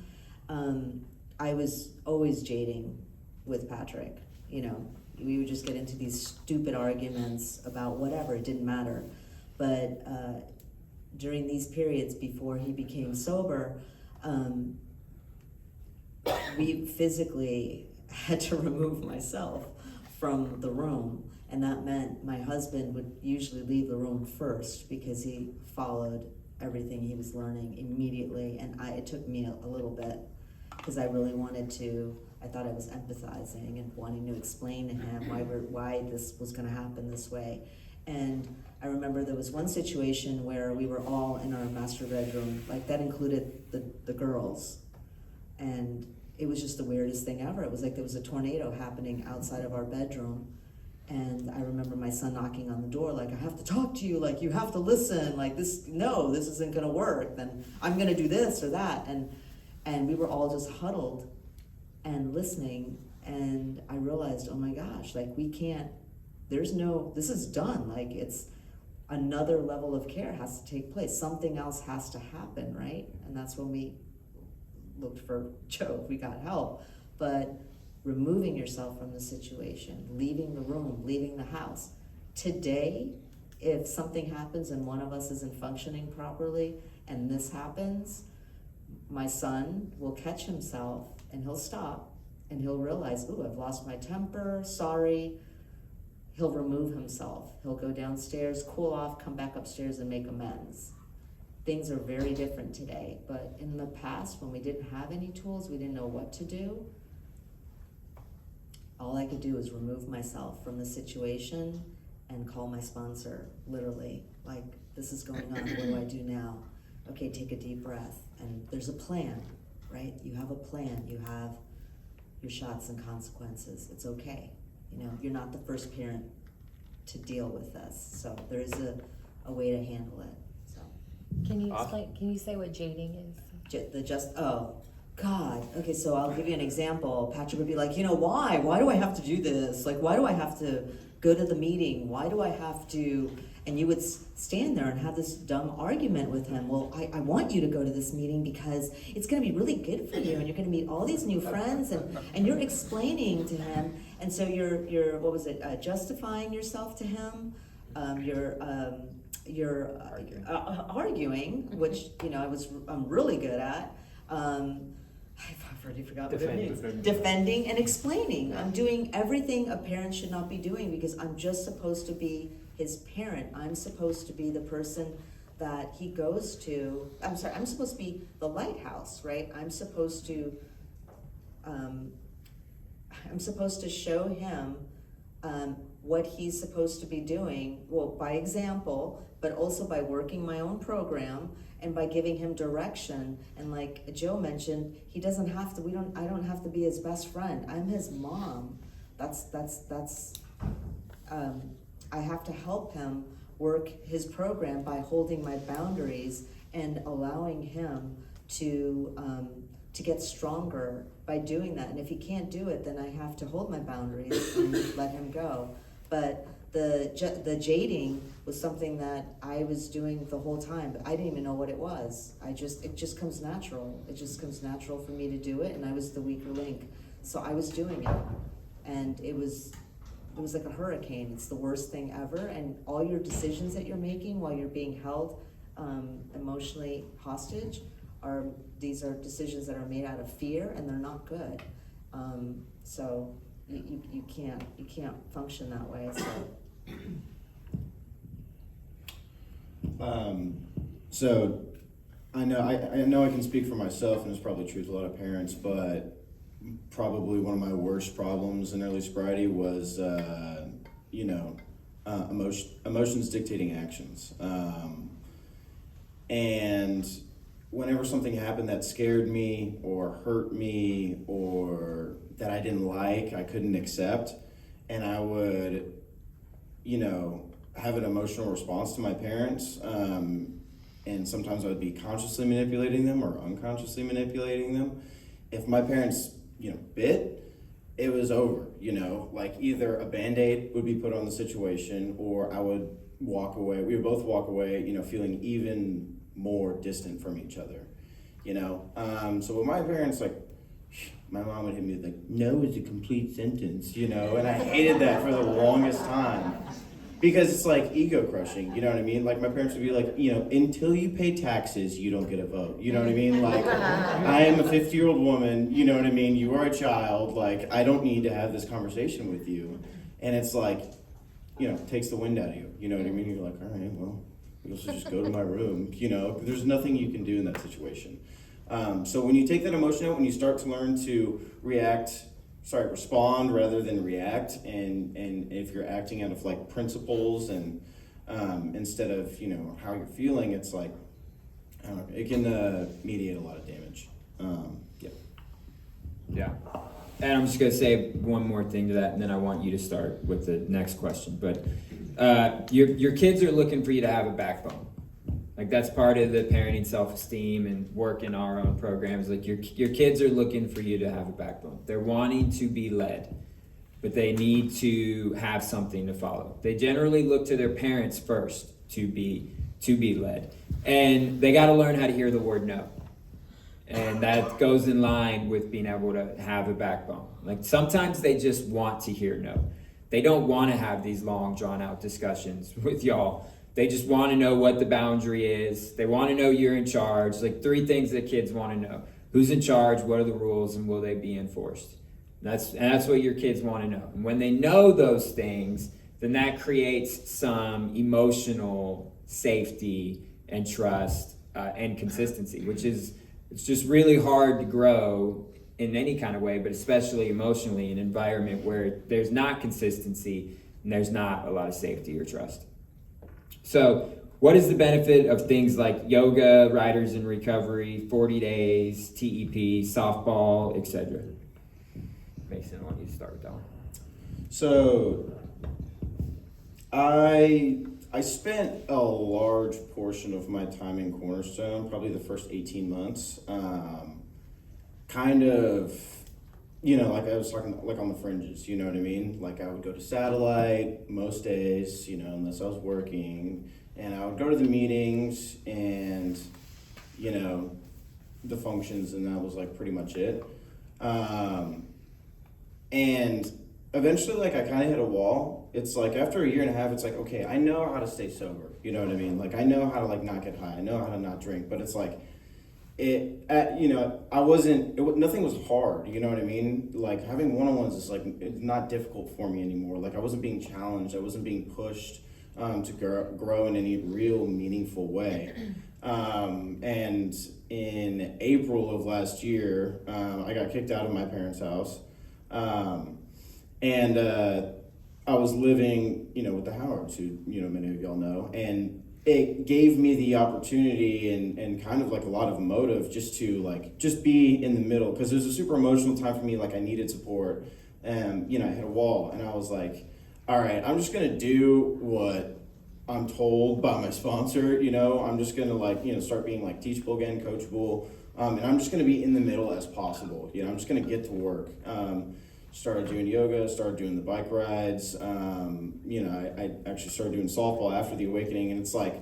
I was always jading with Patrick. We would just get into these stupid arguments about whatever, it didn't matter. But during these periods before he became sober, we physically had to remove myself from the room, and that meant my husband would usually leave the room first because he followed everything he was learning immediately, and it took me a little bit because I really wanted to. I thought I was empathizing and wanting to explain to him why this was going to happen this way. And I remember there was one situation where we were all in our master bedroom, like that included the girls, and it was just the weirdest thing ever. It was like there was a tornado happening outside of our bedroom, and I remember my son knocking on the door, like, I have to talk to you, like, you have to listen, like, this isn't gonna work, then I'm gonna do this or that, and we were all just huddled and listening, and I realized, oh my gosh, like, this is done, like, it's another level of care has to take place, something else has to happen, right? And that's when we looked for Joe, we got help. But removing yourself from the situation, leaving the room, leaving the house. Today, if something happens and one of us isn't functioning properly and this happens, my son will catch himself and he'll stop and he'll realize, ooh, I've lost my temper, sorry, he'll remove himself. He'll go downstairs, cool off, come back upstairs and make amends. Things are very different today, but in the past, when we didn't have any tools, we didn't know what to do. All I could do was remove myself from the situation and call my sponsor, literally, like, this is going on, what do I do now? Okay, take a deep breath, and there's a plan, right? You have a plan, you have your shots and consequences, it's okay. You know, you're not the first parent to deal with this, so there is a way to handle it, so. Can you explain? Can you say what jading is? Oh, God, okay, so I'll give you an example. Patrick would be like, you know, why? Why do I have to do this? Like, why do I have to go to the meeting? Why do I have to? And you would stand there and have this dumb argument with him. Well, I want you to go to this meeting because it's gonna be really good for you and you're gonna meet all these new friends and you're explaining to him. And so you're what was it, justifying yourself to him. You're arguing, which, you know, I'm really good at. I've already forgot what it means. Defending and explaining. I'm doing everything a parent should not be doing because I'm just supposed to be his parent. I'm supposed to be the person that he goes to. I'm supposed to be the lighthouse, right? I'm supposed to show him what he's supposed to be doing, well, by example, but also by working my own program and by giving him direction. And like Joe mentioned, he doesn't have to, I don't have to be his best friend. I'm his mom. I have to help him work his program by holding my boundaries and allowing him to get stronger by doing that. And if he can't do it, then I have to hold my boundaries and let him go. But the jading was something that I was doing the whole time, but I didn't even know what it was. It just comes natural. It just comes natural for me to do it, and I was the weaker link. So I was doing it, and it was like a hurricane. It's the worst thing ever, and all your decisions that you're making while you're being held emotionally hostage these are decisions that are made out of fear, and they're not good. So you can't function that way. So I know I can speak for myself, and it's probably true to a lot of parents, but probably one of my worst problems in early sobriety was emotions dictating actions. And whenever something happened that scared me or hurt me or that I didn't like, I couldn't accept, and I would, have an emotional response to my parents, and sometimes I would be consciously manipulating them or unconsciously manipulating them. If my parents, bit, it was over, like either a Band-Aid would be put on the situation or I would walk away. We would both walk away, feeling even more distant from each other, So with my parents, my mom would hit me like, no is a complete sentence, and I hated that for the longest time because it's like ego crushing, you know what I mean? Like my parents would be like, until you pay taxes, you don't get a vote, you know what I mean? Like I am a 50-year-old woman, you know what I mean? You are a child, like I don't need to have this conversation with you. And it's like, takes the wind out of you, you know what I mean? You're like, all right, well, I guess I'll just go to my room, there's nothing you can do in that situation. So when you take that emotion out, when you start to learn to respond rather than react, and if you're acting out of principles and instead of how you're feeling, it's like I don't know, it can mediate a lot of damage. Yeah. And I'm just gonna say one more thing to that, and then I want you to start with the next question. But your kids are looking for you to have a backbone. Like that's part of the parenting self-esteem and work in our own programs. Like your kids are looking for you to have a backbone. They're wanting to be led, but they need to have something to follow. They generally look to their parents first to be led, and they got to learn how to hear the word no. And that goes in line with being able to have a backbone. Like sometimes they just want to hear no. They don't want to have these long drawn out discussions with y'all. They just want to know what the boundary is. They want to know you're in charge. Like 3 things that kids want to know. Who's in charge? What are the rules? And will they be enforced? That's what your kids want to know. And when they know those things, then that creates some emotional safety and trust and consistency, which is, it's just really hard to grow in any kind of way, but especially emotionally in an environment where there's not consistency and there's not a lot of safety or trust. So what is the benefit of things like yoga, Riders in Recovery, 40 days, TEP, softball, etc.? Mason, I want you to start with that one. So I spent a large portion of my time in Cornerstone, probably the first 18 months, kind of, like I was talking, like on the fringes, you know what I mean? Like I would go to Satellite most days, unless I was working, and I would go to the meetings and, the functions, and that was like pretty much it. And eventually, like, I kind of hit a wall. It's like after a year and a half, it's like, okay, I know how to stay sober. You know what I mean? Like, I know how to like not get high. I know how to not drink. But it's like, nothing was hard. You know what I mean? Like having one-on-ones is like, it's not difficult for me anymore. Like I wasn't being challenged. I wasn't being pushed to grow in any real meaningful way. And in April of last year, I got kicked out of my parents' house. And I was living, with the Howards, who, many of y'all know, and it gave me the opportunity and kind of like a lot of motive just to like, just be in the middle, because it was a super emotional time for me. Like I needed support, and, I hit a wall, and I was like, all right, I'm just going to do what I'm told by my sponsor, I'm just going to like, start being like teachable again, coachable, and I'm just going to be in the middle as possible. I'm just going to get to work. Started doing yoga, started doing the bike rides. I actually started doing softball after the awakening. And it's like,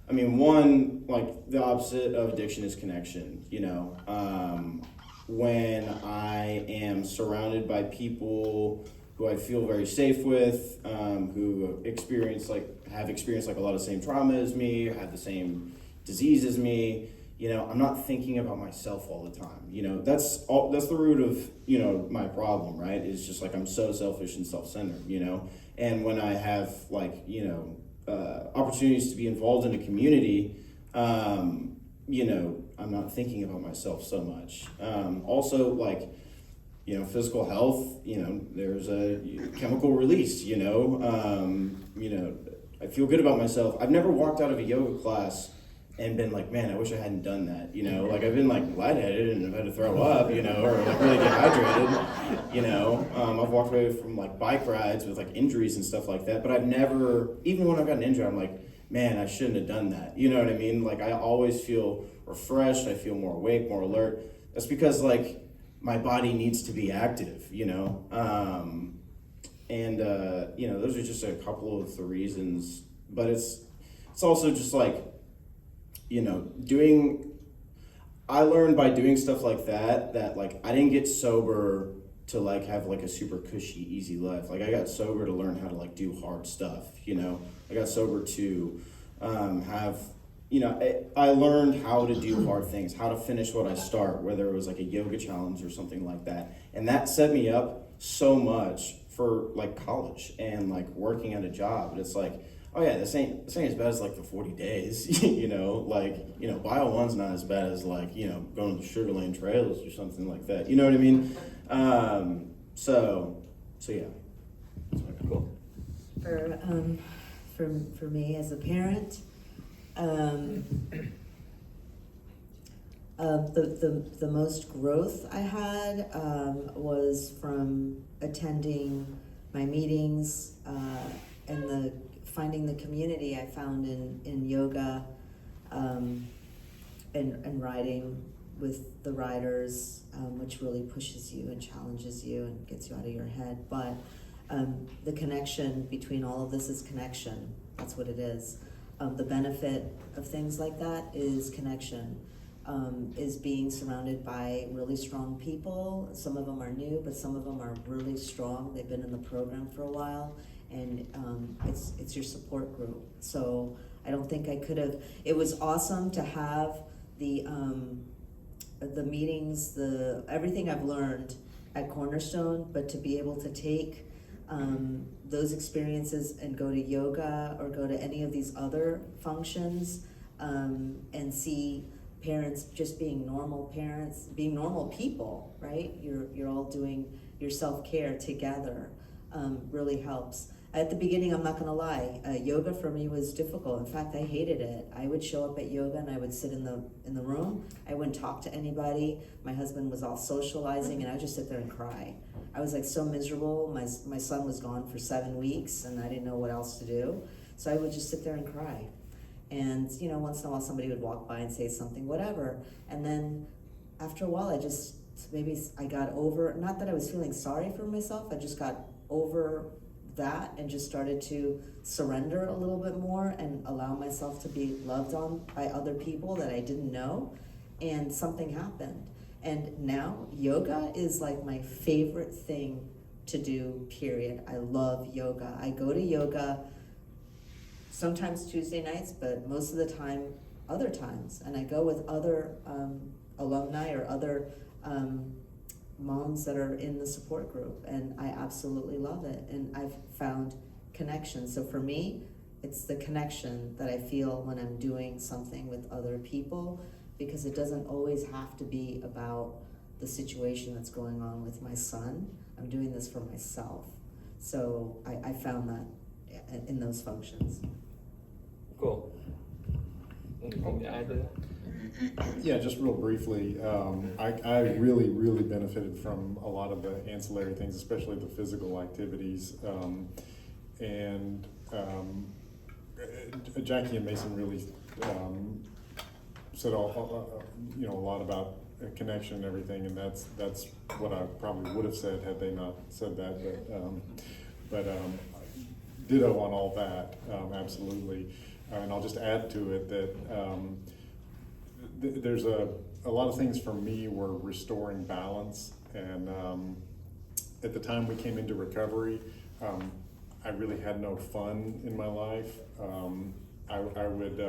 one, like the opposite of addiction is connection, when I am surrounded by people who I feel very safe with, who have experienced like a lot of the same trauma as me, have the same disease as me, I'm not thinking about myself all the time. That's the root of, my problem, right? It's just like I'm so selfish and self-centered, and when I have like, opportunities to be involved in a community, I'm not thinking about myself so much. Also like, physical health, there's a chemical release, I feel good about myself. I've never walked out of a yoga class and been like, man, I wish I hadn't done that, like I've been like lightheaded and I've had to throw up, or like really dehydrated, I've walked away from like bike rides with like injuries and stuff like that, but I've never, even when I've gotten injured, I'm like, man, I shouldn't have done that, you know what I mean? Like I always feel refreshed, I feel more awake, more alert. That's because like my body needs to be active, those are just a couple of the reasons, but it's also just like, I learned by doing stuff like that like I didn't get sober to like have like a super cushy, easy life. Like I got sober to learn how to like do hard stuff, I got sober to have, I learned how to do hard things, how to finish what I start, whether it was like a yoga challenge or something like that. And that set me up so much for like college and like working at a job. And it's like, oh yeah, this ain't as bad as like the 40 days, Bio 1's not as bad as like, going to the Sugar Lane Trails or something like that. You know what I mean? So yeah. Cool. For me as a parent, the most growth I had was from attending my meetings and finding the community I found in yoga and riding with the riders, which really pushes you and challenges you and gets you out of your head. But the connection between all of this is connection. That's what it is. The benefit of things like that is connection, is being surrounded by really strong people. Some of them are new, but some of them are really strong. They've been in the program for a while, and it's your support group. So I don't think I could have. It was awesome to have the meetings, everything I've learned at Cornerstone, but to be able to take those experiences and go to yoga or go to any of these other functions, and see parents just being normal parents, being normal people, right? You're all doing your self-care together, really helps. At the beginning, I'm not gonna lie, yoga for me was difficult. In fact, I hated it. I would show up at yoga and I would sit in the room. I wouldn't talk to anybody. My husband was all socializing and I would just sit there and cry. I was like so miserable. My son was gone for 7 weeks and I didn't know what else to do. So I would just sit there and cry. And you know, once in a while somebody would walk by and say something, whatever. And then after a while, I got over, not that I was feeling sorry for myself, I just got over that and just started to surrender a little bit more and allow myself to be loved on by other people that I didn't know, and something happened. And now yoga is like my favorite thing to do, period. I love yoga. I go to yoga sometimes Tuesday nights, but most of the time other times, and I go with other alumni or other moms that are in the support group, and I absolutely love it, and I've found connection. So for me, it's the connection that I feel when I'm doing something with other people, because it doesn't always have to be about the situation that's going on with my son. I'm doing this for myself. So I found that in those functions. Cool. Anything to add to that? Yeah, just real briefly, I really benefited from a lot of the ancillary things, especially the physical activities. Jackie and Mason really said a lot about connection and everything, and that's what I probably would have said had they not said that. But ditto on all that, absolutely. And I'll just add to it that there's a lot of things for me were restoring balance, and at the time we came into recovery, I really had no fun in my life. I would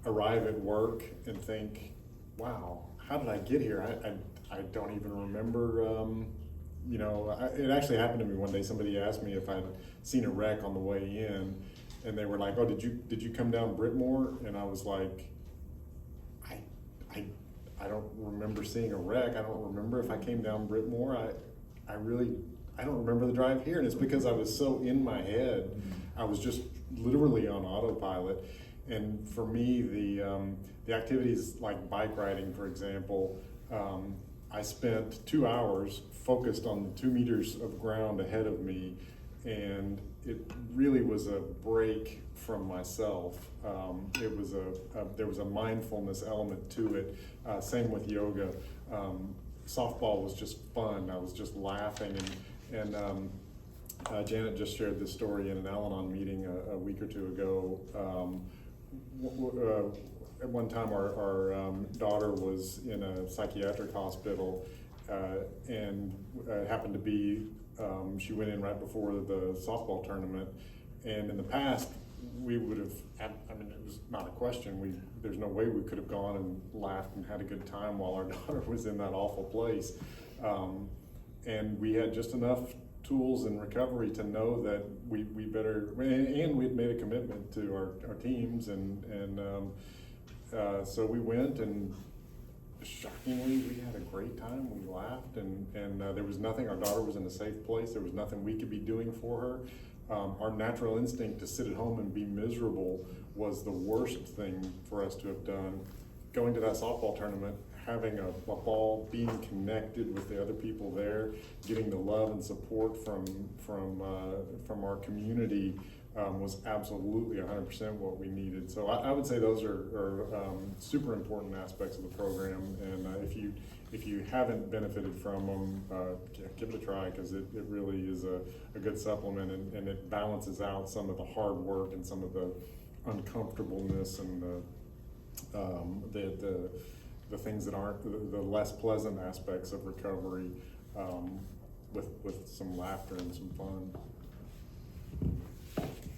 arrive at work and think, wow, how did I get here? I don't even remember. It actually happened to me one day. Somebody asked me if I'd seen a wreck on the way in, and they were like, "Oh, did you come down Brittmore?" And I was like, I don't remember seeing a wreck. I don't remember if I came down Brittmore. I don't remember the drive here, and it's because I was so in my head. I was just literally on autopilot. And for me, the activities like bike riding, for example, I spent 2 hours focused on the 2 meters of ground ahead of me, and it really was a break from myself. There was a mindfulness element to it. Same with yoga. Softball was just fun. I was just laughing, and Janet just shared this story in an Al-Anon meeting a week or two ago. At one time, our daughter was in a psychiatric hospital, and it happened to be she went in right before the softball tournament. And in the past, we would have, it was not a question. There's no way we could have gone and laughed and had a good time while our daughter was in that awful place. And we had just enough tools in recovery to know that we better, and we had made a commitment to our teams, and so we went, and shockingly, we had a great time. We laughed, and there was nothing. Our daughter was in a safe place. There was nothing we could be doing for her. Our natural instinct to sit at home and be miserable was the worst thing for us to have done. Going to that softball tournament, having a ball, being connected with the other people there, getting the love and support from our community was absolutely 100% what we needed. So I would say those are super important aspects of the program, and if you haven't benefited from them, give it a try, because it really is a good supplement, and it balances out some of the hard work and some of the uncomfortableness and the things that aren't the less pleasant aspects of recovery, with some laughter and some fun.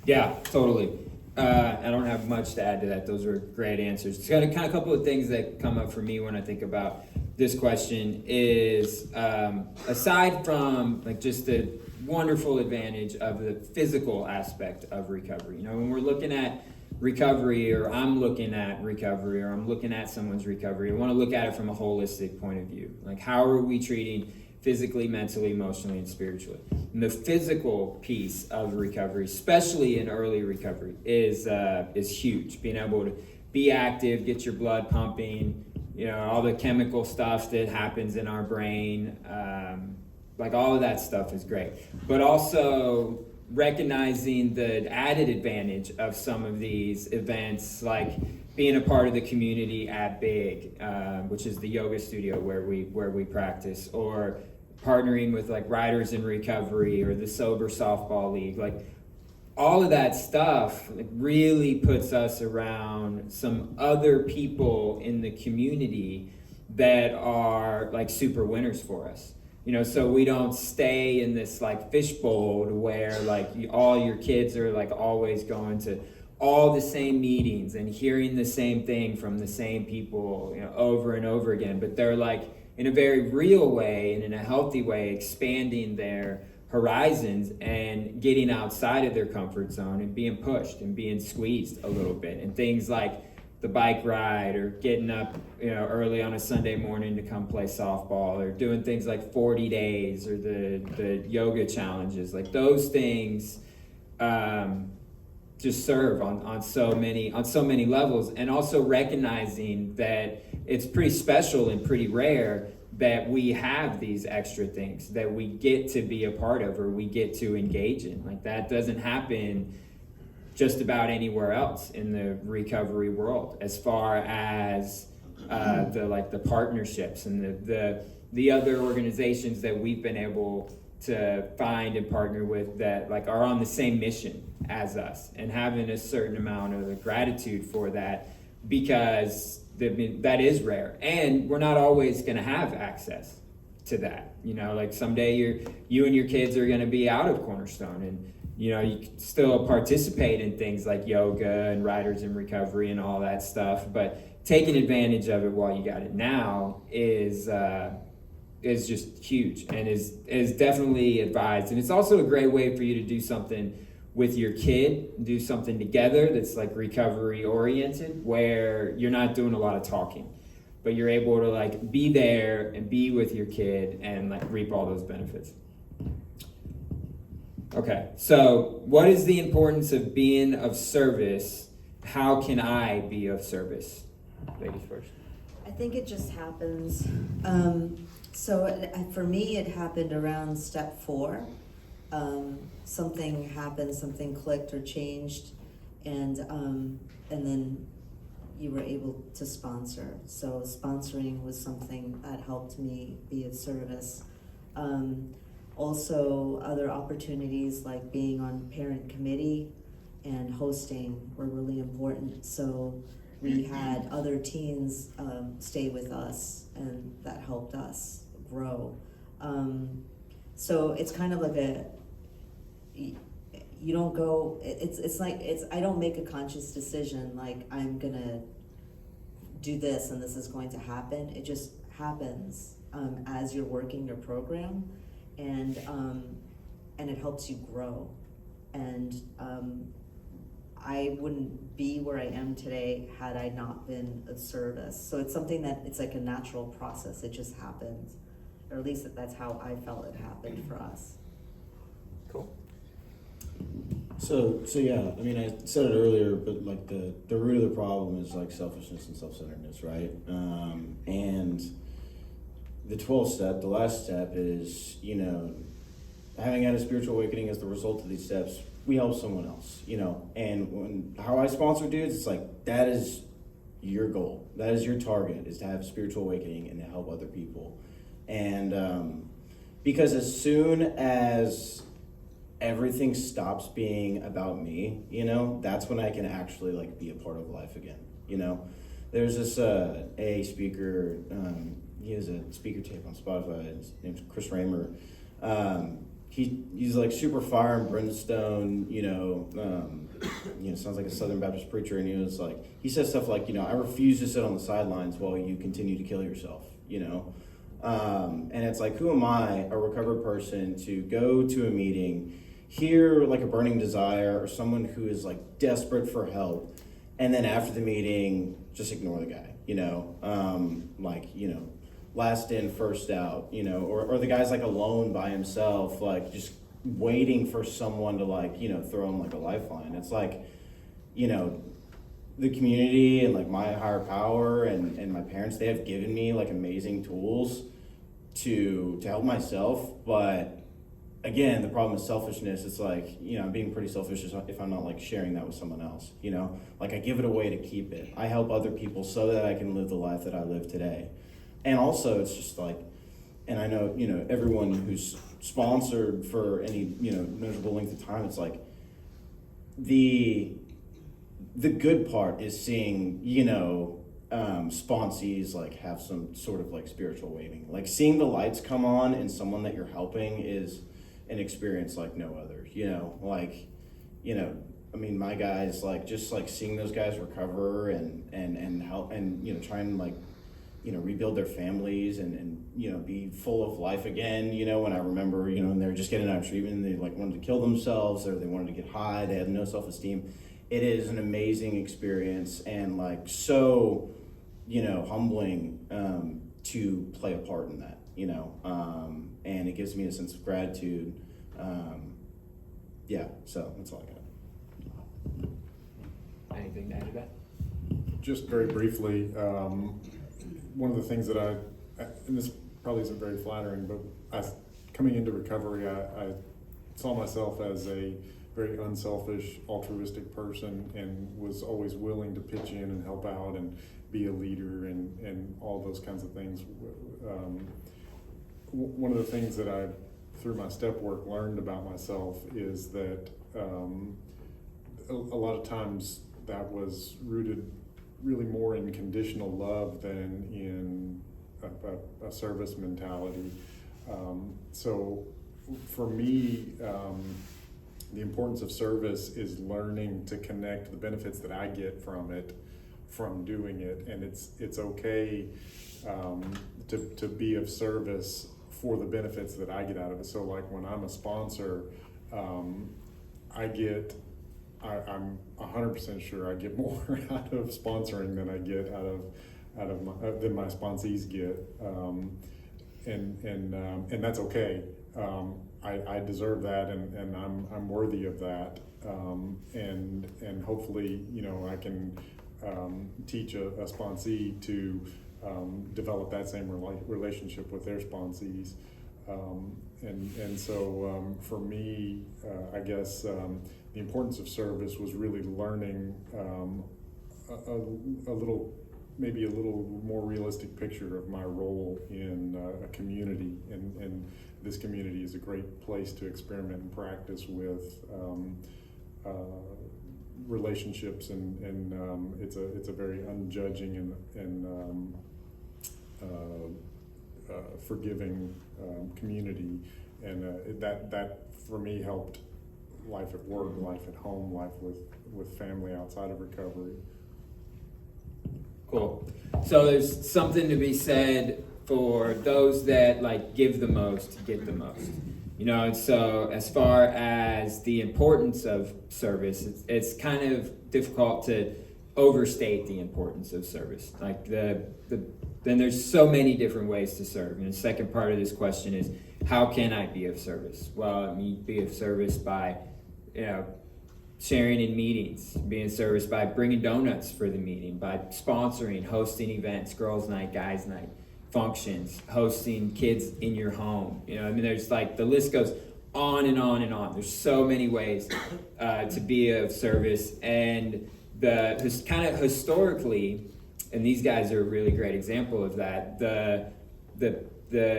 Yeah, totally. I don't have much to add to that. Those were great answers. It's got a couple of things that come up for me when I think about this question is, aside from like just the wonderful advantage of the physical aspect of recovery. You know, when we're looking at recovery, or I'm looking at recovery, or I'm looking at someone's recovery, I want to look at it from a holistic point of view. Like, how are we treating physically, mentally, emotionally, and spiritually? And the physical piece of recovery, especially in early recovery, is huge. Being able to be active, get your blood pumping, you know, all the chemical stuff that happens in our brain, like all of that stuff is great. But also recognizing the added advantage of some of these events, like being a part of the community at Big, which is the yoga studio where we practice, or partnering with like Riders in Recovery or the Sober Softball League. Like, all of that stuff like really puts us around some other people in the community that are like super winners for us. You know, so we don't stay in this like fishbowl where like all your kids are like always going to all the same meetings and hearing the same thing from the same people, you know, over and over again. But they're like, in a very real way and in a healthy way, expanding their horizons and getting outside of their comfort zone and being pushed and being squeezed a little bit. And things like the bike ride, or getting up, you know, early on a Sunday morning to come play softball, or doing things like 40 days or the yoga challenges. Like, those things just serve on so many levels, and also recognizing that it's pretty special and pretty rare that we have these extra things that we get to be a part of or we get to engage in. Like, that doesn't happen just about anywhere else in the recovery world, as far as the partnerships and the other organizations that we've been able to find and partner with that like are on the same mission as us, and having a certain amount of gratitude for that, because that is rare, and we're not always going to have access to that. You know, like someday you and your kids are going to be out of Cornerstone, and you know, you can still participate in things like yoga and Riders in Recovery and all that stuff, but taking advantage of it while you got it now is just huge, and is definitely advised. And it's also a great way for you to do something with your kid, do something together that's like recovery oriented, where you're not doing a lot of talking, but you're able to like be there and be with your kid and like reap all those benefits. Okay, so what is the importance of being of service? How can I be of service? Ladies first. I think it just happens. For me, it happened around step 4. Something happened, something clicked or changed, and then you were able to sponsor. So sponsoring was something that helped me be of service. Also, other opportunities like being on parent committee and hosting were really important. So we had other teens stay with us, and that helped us grow. So it's kind of like you don't go, I don't make a conscious decision like I'm gonna do this and this is going to happen. It just happens as you're working your program, and it helps you grow. And I wouldn't be where I am today had I not been of service. So it's something that it's like a natural process. It just happens, or at least that's how I felt it happened for us. Cool. So yeah, I mean, I said it earlier, but like the root of the problem is like selfishness and self-centeredness, right? And the 12th step, the last step, is, you know, having had a spiritual awakening as the result of these steps, we help someone else, you know. And how I sponsor dudes, it's like, that is your goal. That is your target, is to have spiritual awakening and to help other people. And because as soon as everything stops being about me, you know, that's when I can actually like be a part of life again, you know. There's this a speaker, he has a speaker tape on Spotify, his name's Chris Raymer. He's like super fire and brimstone, you know, sounds like a Southern Baptist preacher, and he says stuff like, you know, I refuse to sit on the sidelines while you continue to kill yourself, you know. And it's like, who am I, a recovered person, to go to a meeting, hear like a burning desire or someone who is like desperate for help, and then after the meeting, just ignore the guy, last in, first out, or the guy's like alone by himself, like just waiting for someone to throw him like a lifeline. It's like, the community and like my higher power and my parents, they have given me like amazing tools to help myself. But again, the problem is selfishness. It's like, I'm being pretty selfish if I'm not like sharing that with someone else, like I give it away to keep it. I help other people so that I can live the life that I live today. And also it's just like, and I know, everyone who's sponsored for any, measurable length of time, it's like the good part is seeing, sponsees like have some sort of like spiritual awakening. Like seeing the lights come on in someone that you're helping is an experience like no other, my guys, like just like seeing those guys recover and help and, try and like, rebuild their families and be full of life again, when I remember, when they were just getting out of treatment and they like wanted to kill themselves or they wanted to get high, they had no self-esteem. It is an amazing experience and like so, humbling to play a part in that, and it gives me a sense of gratitude. So that's all I got. Anything to add to that? Just very briefly, one of the things that and this probably isn't very flattering, but coming into recovery, I saw myself as a very unselfish, altruistic person and was always willing to pitch in and help out and be a leader and all those kinds of things. One of the things that I, through my step work, learned about myself is that a lot of times that was rooted really more in conditional love than in a service mentality. So for me, the importance of service is learning to connect the benefits that I get from it, from doing it, and it's okay to be of service for the benefits that I get out of it. So like when I'm a sponsor, I'm 100% sure I get more out of sponsoring than I get than my sponsees get, and that's okay. I deserve that, and I'm worthy of that, and hopefully I can teach a sponsee to develop that same relationship with their sponsees, and so for me, I guess the importance of service was really learning maybe a little more realistic picture of my role in a community, and this community is a great place to experiment and practice with relationships, and it's a very unjudging and forgiving community, and that for me helped life at work, life at home, life with family outside of recovery. Cool. So there's something to be said for those that like give the most, get the most. And so as far as the importance of service, it's kind of difficult to overstate the importance of service. Like then there's so many different ways to serve. And the second part of this question is, how can I be of service? Well, be of service by, sharing in meetings, being of service by bringing donuts for the meeting, by sponsoring, hosting events, girls' night, guys' night, functions, hosting kids in your home. There's like, the list goes on and on and on. There's so many ways to be of service, and the kind of historically, and these guys are a really great example of that. The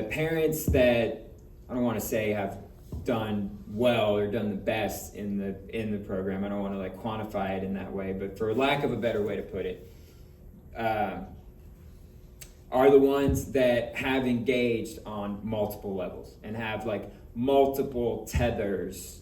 parents that I don't want to say have done well or done the best in the program. I don't want to like quantify it in that way, but for lack of a better way to put it, are the ones that have engaged on multiple levels and have like multiple tethers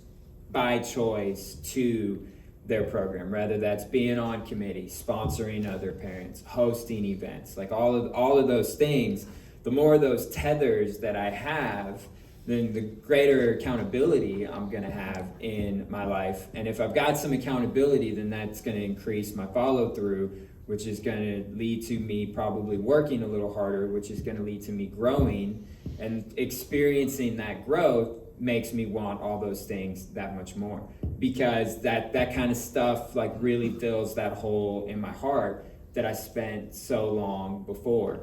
by choice to their program, whether that's being on committee, sponsoring other parents, hosting events, like all of those things. the more of those tethers that I have, then the greater accountability I'm gonna have in my life. And if I've got some accountability, then that's gonna increase my follow through, which is gonna lead to me probably working a little harder, which is gonna lead to me growing. And experiencing that growth makes me want all those things that much more, because that kind of stuff like really fills that hole in my heart that I spent so long before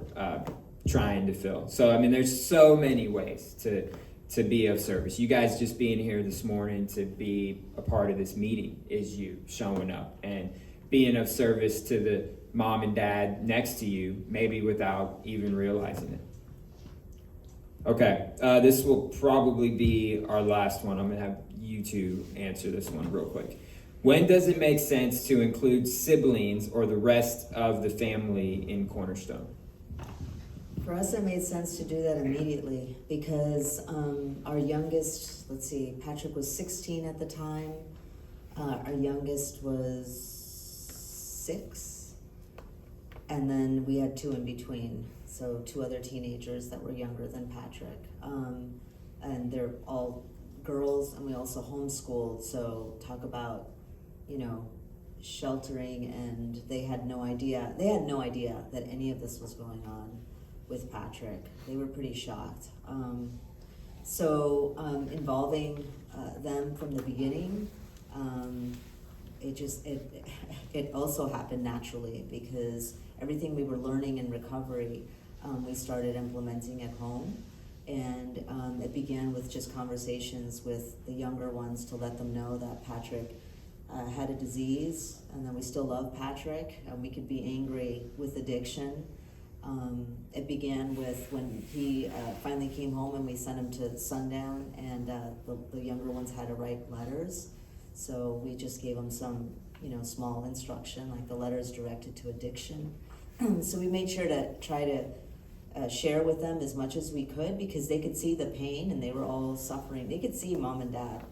trying to fill. So I mean, there's so many ways to be of service. You guys just being here this morning to be a part of this meeting is you showing up and being of service to the mom and dad next to you, maybe without even realizing it. Okay, this will probably be our last one. I'm gonna have you two answer this one real quick. When does it make sense to include siblings or the rest of the family in Cornerstone? For us, it made sense to do that immediately because our youngest, let's see, Patrick was 16 at the time. Our youngest was 6. And then we had 2 in between. So 2 other teenagers that were younger than Patrick. And they're all girls, and we also homeschooled. So talk about, sheltering, and they had no idea that any of this was going on with Patrick. They were pretty shocked. Involving them from the beginning, it also happened naturally because everything we were learning in recovery, we started implementing at home. And it began with just conversations with the younger ones to let them know that Patrick had a disease, and that we still love Patrick, and we could be angry with addiction. It began with when he finally came home and we sent him to sundown, and the younger ones had to write letters. So we just gave them some, small instruction, like the letters directed to addiction. So we made sure to try to share with them as much as we could, because they could see the pain and they were all suffering. They could see mom and dad,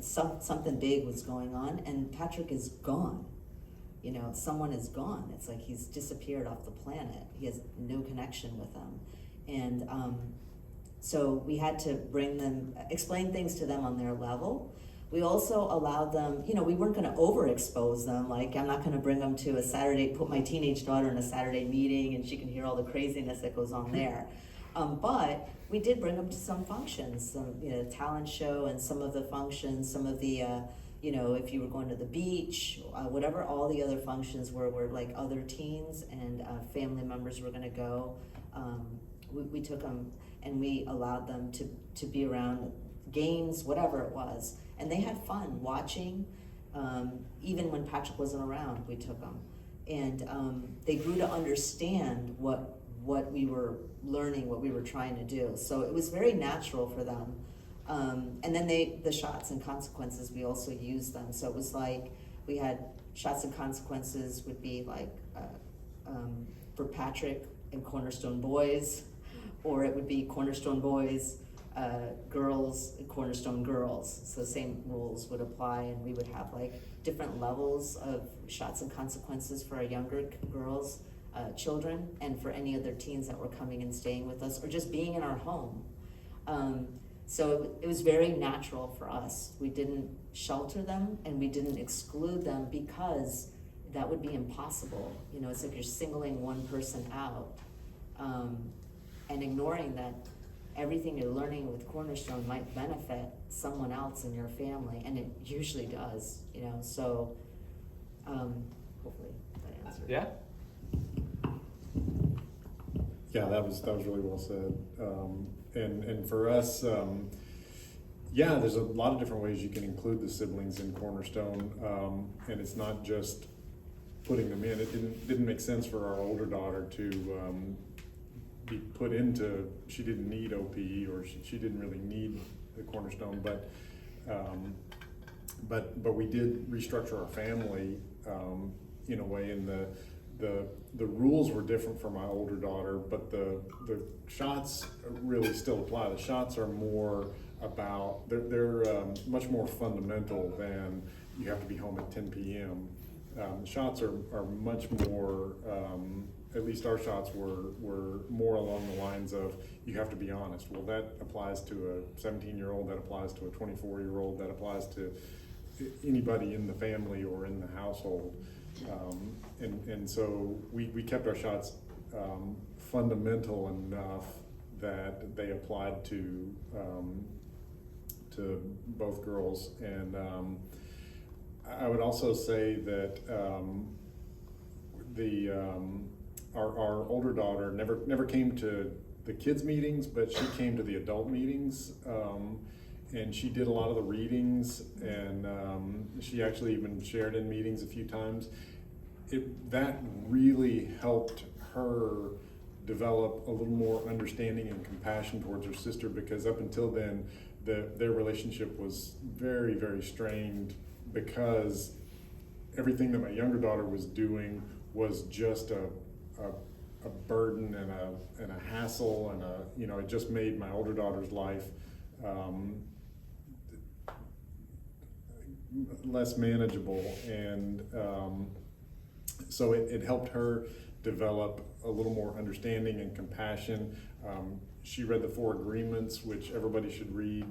something big was going on, and Patrick is gone. Someone is gone. It's like he's disappeared off the planet. He has no connection with them. And so we had to explain things to them on their level. We also allowed them, we weren't going to overexpose them. Like, I'm not going to bring them to put my teenage daughter in a Saturday meeting and she can hear all the craziness that goes on there. But we did bring them to some functions, some talent show, and some of the functions, some of the, if you were going to the beach, whatever all the other functions were like other teens and family members were going to go. We took them and we allowed them to be around games, whatever it was. And they had fun watching. Even when Patrick wasn't around, we took them. And they grew to understand what we were learning, what we were trying to do. So it was very natural for them. And then the shots and consequences, we also used them. So it was like we had shots and consequences would be like for Patrick and Cornerstone boys, or it would be Cornerstone boys, girls, and Cornerstone girls. So same rules would apply, and we would have like different levels of shots and consequences for our younger girls, children, and for any other teens that were coming and staying with us or just being in our home. So it was very natural for us. We didn't shelter them and we didn't exclude them because that would be impossible. It's like you're singling one person out and ignoring that everything you're learning with Cornerstone might benefit someone else in your family, and it usually does, so hopefully that answers. Yeah. Yeah, that was really well said. And for us, there's a lot of different ways you can include the siblings in Cornerstone, and it's not just putting them in. It didn't make sense for our older daughter to be put into. She didn't need OP, or she didn't really need the Cornerstone, but we did restructure our family in a way, and the rules were different for my older daughter, but the shots really still apply. The shots are more about, they're much more fundamental than you have to be home at 10 p.m. The shots are much more at least our shots were more along the lines of, you have to be honest. Well, that applies to a 17-year-old, that applies to a 24-year-old, that applies to anybody in the family or in the household. And so we kept our shots fundamental enough that they applied to both girls. And I would also say that our older daughter never came to the kids meetings, but she came to the adult meetings, and she did a lot of the readings, and she actually even shared in meetings a few times. That really helped her develop a little more understanding and compassion towards her sister, because up until then their relationship was very, very strained, because everything that my younger daughter was doing was just a burden and a hassle, and it just made my older daughter's life less manageable. And so it helped her develop a little more understanding and compassion. She read the 4 Agreements, which everybody should read.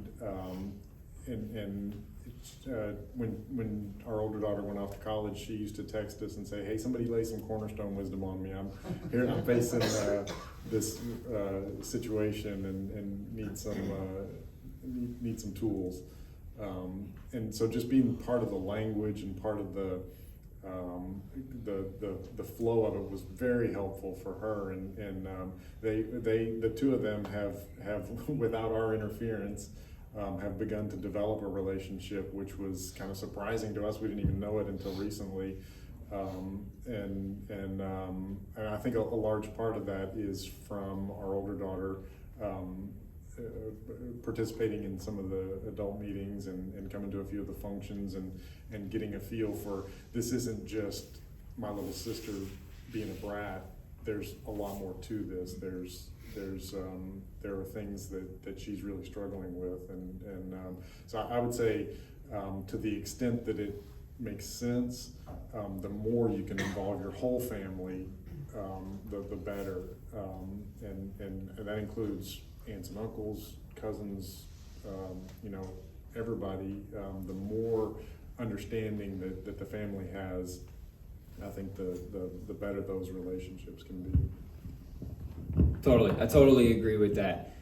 When our older daughter went off to college, she used to text us and say, "Hey, somebody lay some Cornerstone wisdom on me. I'm facing this situation and need some tools." And so just being part of the language and part of the flow of it was very helpful for her. And the two of them have without our interference, have begun to develop a relationship, which was kind of surprising to us. We didn't even know it until recently. And I think a large part of that is from our older daughter participating in some of the adult meetings and coming to a few of the functions and getting a feel for, this isn't just my little sister being a brat. There's a lot more to this. There are things that she's really struggling with, and so I would say, to the extent that it makes sense, the more you can involve your whole family, the better, and that includes aunts and uncles, cousins, everybody. The more understanding that the family has, I think the better those relationships can be. I totally agree with that.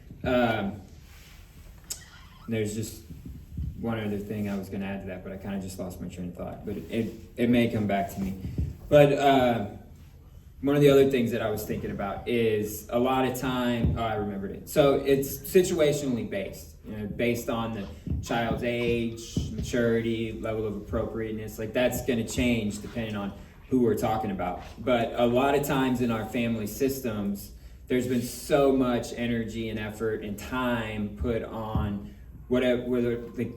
There's just one other thing I was going to add to that, but I kind of just lost my train of thought. But it may come back to me. But one of the other things that I was thinking about is a lot of time. Oh, I remembered it. So it's situationally based, based on the child's age, maturity, level of appropriateness. Like, that's going to change depending on who we're talking about. But a lot of times in our family systems, there's been so much energy and effort and time put on whether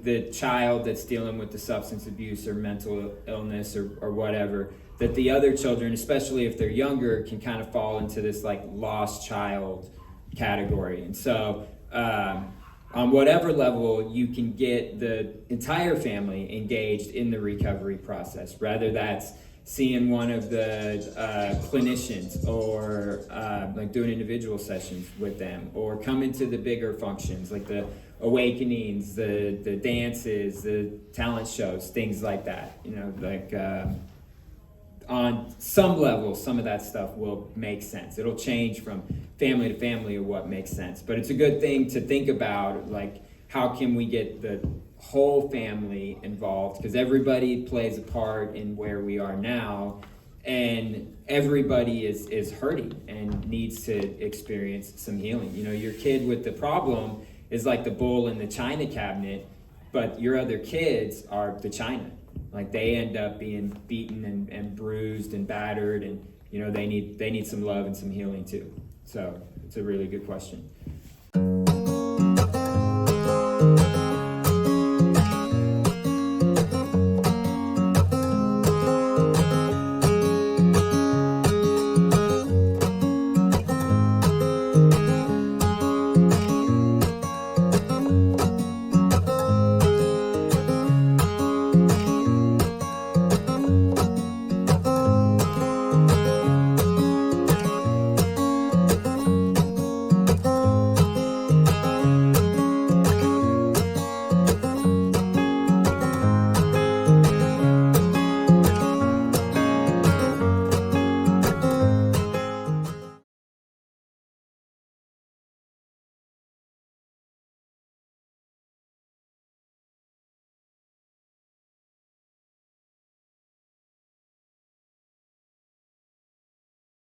the child that's dealing with the substance abuse or mental illness or whatever, that the other children, especially if they're younger, can kind of fall into this like lost child category. And so on whatever level, you can get the entire family engaged in the recovery process, rather that's seeing one of the clinicians, or like doing individual sessions with them, or coming to the bigger functions like the awakenings, the dances, the talent shows, things like that. On some level, some of that stuff will make sense. It'll change from family to family of what makes sense. But it's a good thing to think about, like, how can we get the whole family involved? Because everybody plays a part in where we are now, and everybody is hurting and needs to experience some healing. Your kid with the problem is like the bull in the china cabinet, but your other kids are the china. Like, they end up being beaten and bruised and battered, and they need some love and some healing too. So it's a really good question.